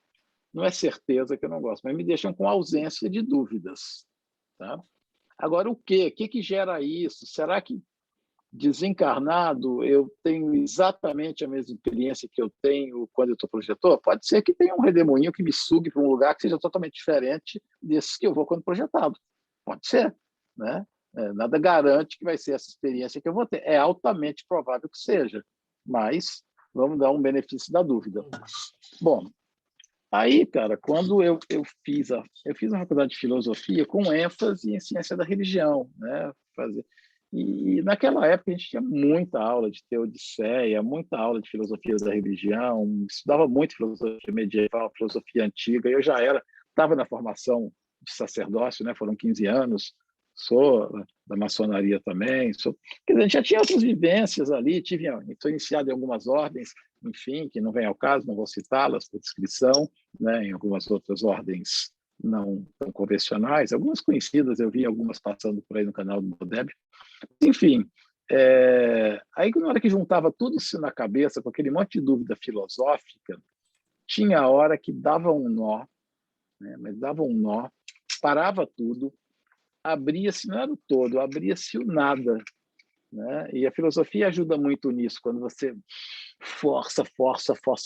não é certeza que eu não gosto, mas me deixam com ausência de dúvidas, tá? Agora o que gera isso? Será que desencarnado, eu tenho exatamente a mesma experiência que eu tenho quando eu estou projetor? Pode ser que tenha um redemoinho que me sugue para um lugar que seja totalmente diferente desses que eu vou quando projetado. Pode ser, né? Nada garante que vai ser essa experiência que eu vou ter. É altamente provável que seja, mas vamos dar um benefício da dúvida. Bom, aí, cara, quando eu fiz uma faculdade de filosofia com ênfase em ciência da religião, né? E naquela época a gente tinha muita aula de teodiceia, muita aula de filosofia da religião, estudava muito filosofia medieval, filosofia antiga. Eu já estava na formação de sacerdócio, né? Foram 15 anos, sou da maçonaria também. Quer dizer, a gente já tinha outras vivências ali, sou iniciado em algumas ordens, enfim, que não vem ao caso, não vou citá-las por descrição, né? Em algumas outras ordens não tão convencionais, algumas conhecidas, eu vi algumas passando por aí no canal do Bodeb. Enfim, aí na hora que juntava tudo isso na cabeça, com aquele monte de dúvida filosófica, tinha a hora que dava um nó, né? Mas dava um nó, parava tudo, abria-se, não era o todo, abria-se o nada, né? E a filosofia ajuda muito nisso, quando você força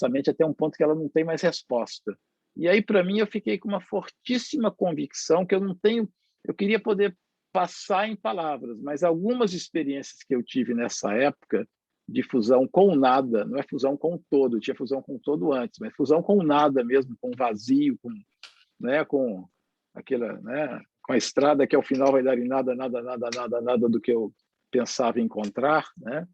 a mente até um ponto que ela não tem mais resposta. E aí, para mim, eu fiquei com uma fortíssima convicção que eu queria poder passar em palavras, mas algumas experiências que eu tive nessa época de fusão com o nada, não é fusão com o todo, tinha fusão com o todo antes, mas fusão com o nada mesmo, com o vazio, com aquela, né, com a estrada que ao final vai dar em nada, nada, nada, nada, nada do que eu pensava encontrar, né?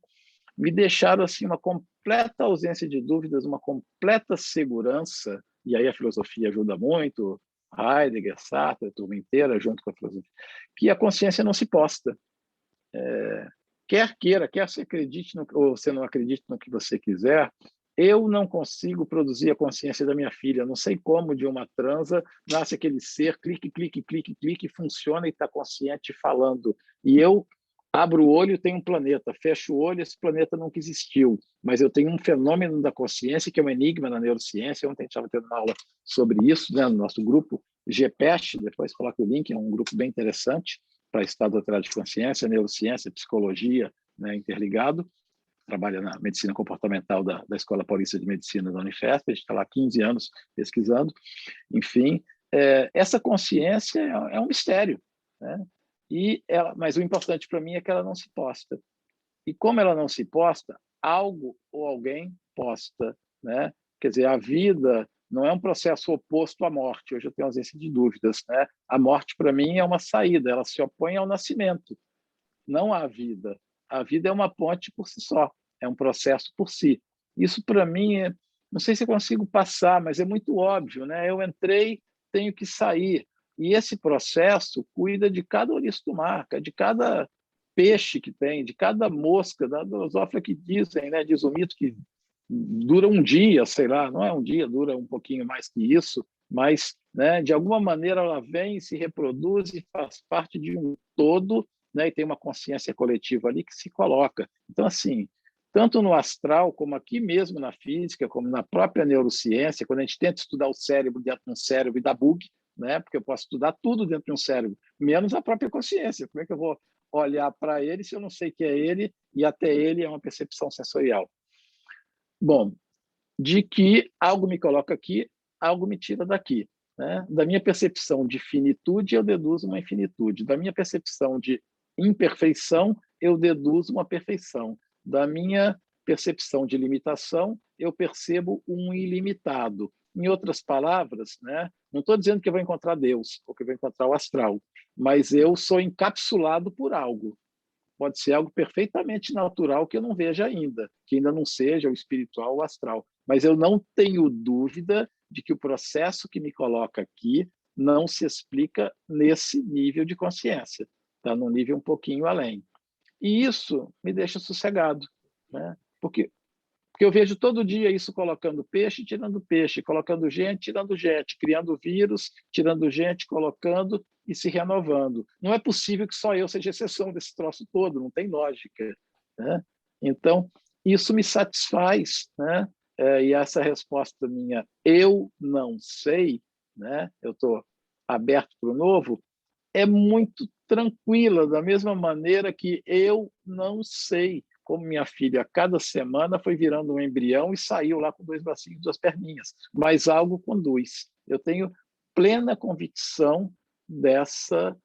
Me deixaram assim uma completa ausência de dúvidas, uma completa segurança, e aí a filosofia ajuda muito, Heidegger, Sartre, a turma inteira, junto com a filosofia, que a consciência não se posta. Quer queira, quer você acredite ou você não acredite no que você quiser, eu não consigo produzir a consciência da minha filha. Não sei como de uma transa nasce aquele ser, clique, clique, clique, clique, funciona e está consciente falando. E eu abro o olho, tem um planeta. Fecho o olho, esse planeta nunca existiu. Mas eu tenho um fenômeno da consciência que é um enigma na neurociência. Ontem a gente estava tendo uma aula sobre isso, né, no nosso grupo GPEST, depois coloca o link, é um grupo bem interessante para estado alterado de consciência, neurociência, psicologia, né, interligado. Trabalha na medicina comportamental da Escola Paulista de Medicina da Unifesp, a gente está lá há 15 anos pesquisando. Enfim, essa consciência é um mistério, né? Mas o importante para mim é que ela não se posta. E como ela não se posta, algo ou alguém posta, né? Quer dizer, a vida não é um processo oposto à morte. Hoje eu tenho ausência de dúvidas, né? A morte, para mim, é uma saída, ela se opõe ao nascimento, não à vida. A vida é uma ponte por si só, é um processo por si. Isso, para mim, não sei se eu consigo passar, mas é muito óbvio, né? Eu entrei, tenho que sair. E esse processo cuida de cada ouriço do mar, de cada peixe que tem, de cada mosca, da drosófila que dizem, né? Diz o mito que dura um dia, sei lá, não é um dia, dura um pouquinho mais que isso, mas, né, de alguma maneira ela vem, se reproduz e faz parte de um todo, né, e tem uma consciência coletiva ali que se coloca. Então, assim, tanto no astral, como aqui mesmo na física, como na própria neurociência, quando a gente tenta estudar o cérebro dentro de um cérebro e dá bug, né, porque eu posso estudar tudo dentro de um cérebro, menos a própria consciência. Como é que eu vou olhar para ele se eu não sei que é ele e até ele é uma percepção sensorial? Bom, de que algo me coloca aqui, algo me tira daqui, né? Da minha percepção de finitude, eu deduzo uma infinitude. Da minha percepção de imperfeição, eu deduzo uma perfeição. Da minha percepção de limitação, eu percebo um ilimitado. Em outras palavras, né? Não estou dizendo que eu vou encontrar Deus ou que eu vou encontrar o astral, mas eu sou encapsulado por algo. Pode ser algo perfeitamente natural que eu não veja ainda, que ainda não seja o espiritual ou o astral. Mas eu não tenho dúvida de que o processo que me coloca aqui não se explica nesse nível de consciência, está num nível um pouquinho além. E isso me deixa sossegado, né? Porque eu vejo todo dia isso colocando peixe, colocando gente, tirando gente, criando vírus, tirando gente, colocando e se renovando. Não é possível que só eu seja exceção desse troço todo, não tem lógica, né? Então, isso me satisfaz, né? E essa resposta minha, eu não sei, né? Eu estou aberto para o novo, é muito tranquila, da mesma maneira que eu não sei como minha filha, cada semana, foi virando um embrião e saiu lá com 2 bracinhos, 2 perninhas. Mas algo conduz. Eu tenho plena convicção dessa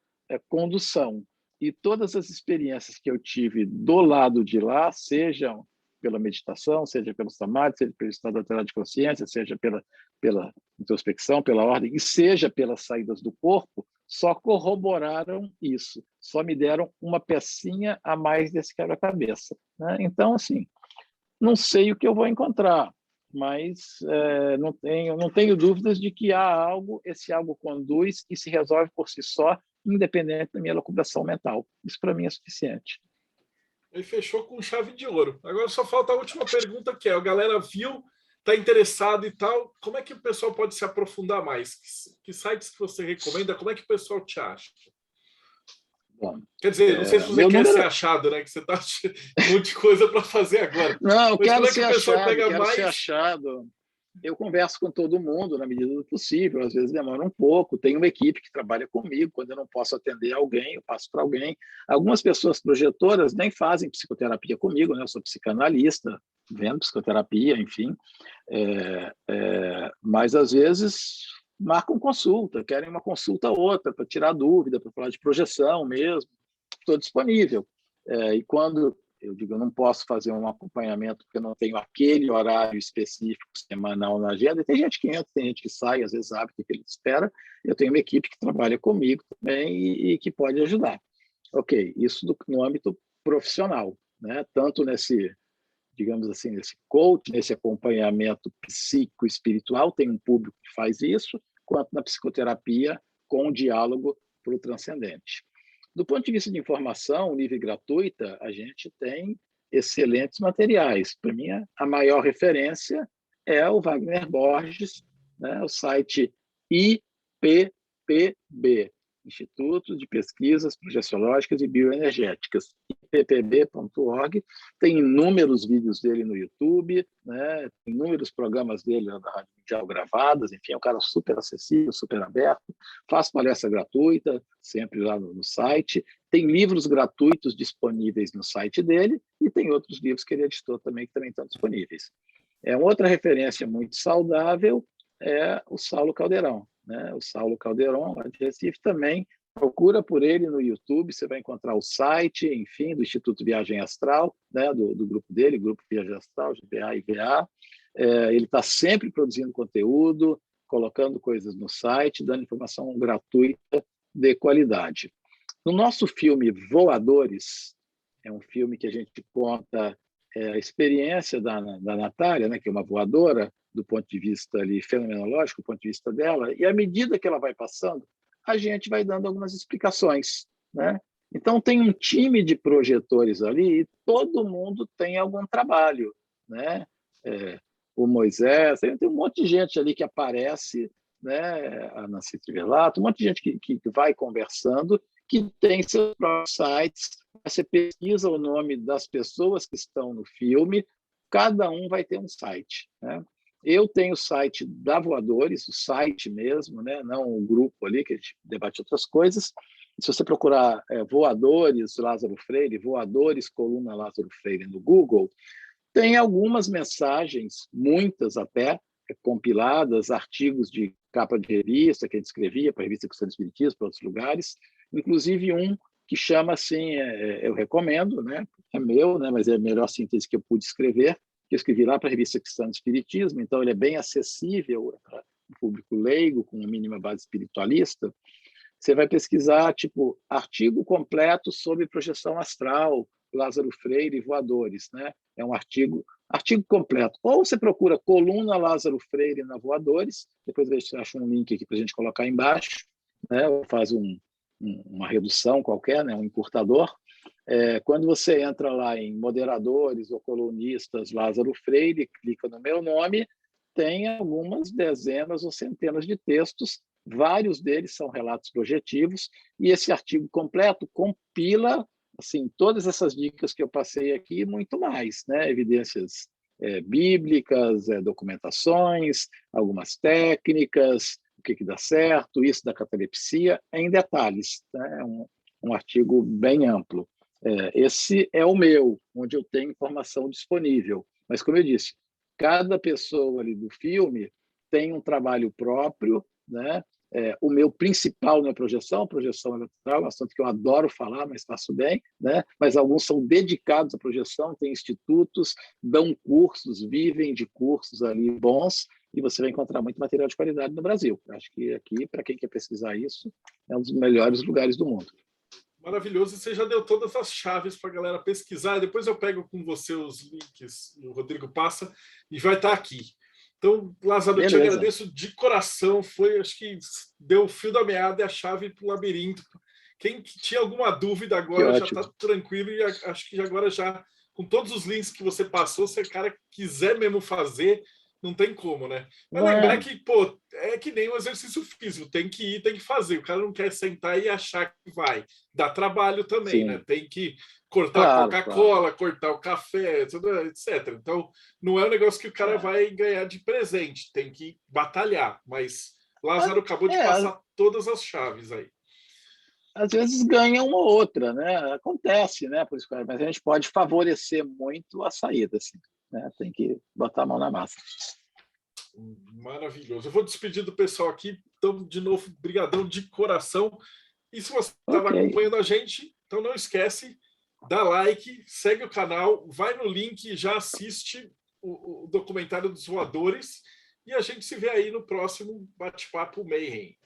condução. E todas as experiências que eu tive do lado de lá, sejam pela meditação, seja pelo samadhi, seja pelo estado alterado de consciência, seja pela introspecção, pela ordem, e seja pelas saídas do corpo, só corroboraram isso, só me deram uma pecinha a mais desse quebra-cabeça, né? Então, assim, não sei o que eu vou encontrar, mas não tenho dúvidas de que há algo, esse algo conduz e se resolve por si só, independente da minha locubração mental. Isso, para mim, é suficiente. Ele fechou com chave de ouro. Agora só falta a última pergunta, que é: a galera viu, está interessado e tal, como é que o pessoal pode se aprofundar mais? Que sites que você recomenda? Como é que o pessoal te acha? Bom, quer dizer, não sei se você quer ser achado, né? Que você está com um monte de coisa para fazer agora. Não, eu mas quero como é que ser o pessoal achado, pega quero mais? ser achado. Eu converso com todo mundo na medida do possível, às vezes demora um pouco. Tem uma equipe que trabalha comigo, quando eu não posso atender alguém, eu passo para alguém. Algumas pessoas projetoras nem fazem psicoterapia comigo, né? Eu sou psicanalista, vendo psicoterapia, enfim. Mas às vezes marcam consulta, querem uma consulta ou outra para tirar dúvida, para falar de projeção mesmo. Estou disponível. E quando eu digo, eu não posso fazer um acompanhamento porque eu não tenho aquele horário específico semanal na agenda. E tem gente que entra, tem gente que sai, às vezes sabe o que ele espera. Eu tenho uma equipe que trabalha comigo também e que pode ajudar. Ok, isso no âmbito profissional, né? Tanto nesse, digamos assim, nesse coach, nesse acompanhamento psicoespiritual, tem um público que faz isso, quanto na psicoterapia com o diálogo para o transcendente. Do ponto de vista de informação, livre e gratuita, a gente tem excelentes materiais. Para mim, a maior referência é o Wagner Borges, né? O site IPPB, Instituto de Pesquisas Projeciológicas e Bioenergéticas, ippb.org. Tem inúmeros vídeos dele no YouTube, né? Tem inúmeros programas dele na Rádio Mundial gravados, enfim, é um cara super acessível, super aberto. Faz palestra gratuita, sempre lá no site. Tem livros gratuitos disponíveis no site dele e tem outros livros que ele editou também, que também estão disponíveis. Outra referência muito saudável é o Saulo Caldeirão, né? O Saulo Caldeirão, lá de Recife, também. Procura por ele no YouTube, você vai encontrar o site, enfim, do Instituto Viagem Astral, né? do grupo dele, Grupo Viagem Astral, GBA e VA. Ele está sempre produzindo conteúdo, colocando coisas no site, dando informação gratuita de qualidade. No nosso filme Voadores, é um filme que a gente conta a experiência da Natália, né, que é uma voadora, do ponto de vista ali, fenomenológico, do ponto de vista dela, e à medida que ela vai passando, a gente vai dando algumas explicaões, né? Então, tem um time de projetores ali e todo mundo tem algum trabalho, né? O Moisés, tem um monte de gente ali que aparece, né? A Nancy Trivelato, um monte de gente que vai conversando, que tem seus próprios sites. Você pesquisa o nome das pessoas que estão no filme, cada um vai ter um site, né? Eu tenho o site da Voadores, o site mesmo, né? Não o grupo ali, que a gente debate outras coisas. Se você procurar Voadores Lázaro Freire, Voadores Coluna Lázaro Freire no Google, tem algumas mensagens, muitas até, compiladas, artigos de capa de revista que a gente escrevia para a revista Cristã do Espiritismo, para outros lugares, inclusive um que chama assim, eu recomendo, né? É meu, né? Mas é a melhor síntese que eu pude escrever, que eu escrevi lá para a revista Cristã do Espiritismo, então ele é bem acessível para o público leigo, com uma mínima base espiritualista. Você vai pesquisar, tipo, artigo completo sobre projeção astral, Lázaro Freire e voadores, né? É um artigo completo. Ou você procura coluna Lázaro Freire na Voadores, depois eu acho um link aqui para a gente colocar embaixo, né? Ou faz uma redução qualquer, né? Um encurtador. Quando você entra lá em moderadores ou colunistas Lázaro Freire, clica no meu nome, tem algumas dezenas ou centenas de textos, vários deles são relatos projetivos, e esse artigo completo compila assim todas essas dicas que eu passei aqui e muito mais, né? Evidências bíblicas, documentações, algumas técnicas, o que dá certo, isso da catalepsia, em detalhes, né? Um artigo bem amplo. Esse é o meu, onde eu tenho informação disponível. Mas, como eu disse, cada pessoa ali do filme tem um trabalho próprio, né? O meu principal não é projeção eleitoral, é um assunto que eu adoro falar, mas faço bem, né? Mas alguns são dedicados à projeção, têm institutos, dão cursos, vivem de cursos ali bons, e você vai encontrar muito material de qualidade no Brasil. Acho que aqui, para quem quer pesquisar isso, é um dos melhores lugares do mundo. Maravilhoso. Você já deu todas as chaves para a galera pesquisar. Depois eu pego com você os links, o Rodrigo passa, e vai estar aqui. Então, Lázaro, eu te agradeço de coração. Acho que deu o fio da meada e a chave para o labirinto. Quem tinha alguma dúvida agora já está tranquilo, e acho que agora já, com todos os links que você passou, se o cara quiser mesmo fazer, não tem como, né? Mas lembrar que, pô, é que nem um exercício físico, tem que ir, tem que fazer. O cara não quer sentar e achar que vai. Dá trabalho também, né? Tem que cortar a Coca-Cola, cortar o café, etc. Então, não é um negócio que o cara vai ganhar de presente, tem que batalhar. Mas Lázaro acabou de passar todas as chaves aí. Às vezes ganha uma ou outra, né? Acontece, né? Por isso, mas a gente pode favorecer muito a saída, assim, né? Tem que botar a mão na massa. Maravilhoso. Eu vou despedir do pessoal aqui. Então, de novo, brigadão de coração. E se você estava acompanhando a gente, então não esquece, dá like, segue o canal, vai no link, já assiste o documentário dos voadores, e a gente se vê aí no próximo Bate-Papo Mayhem.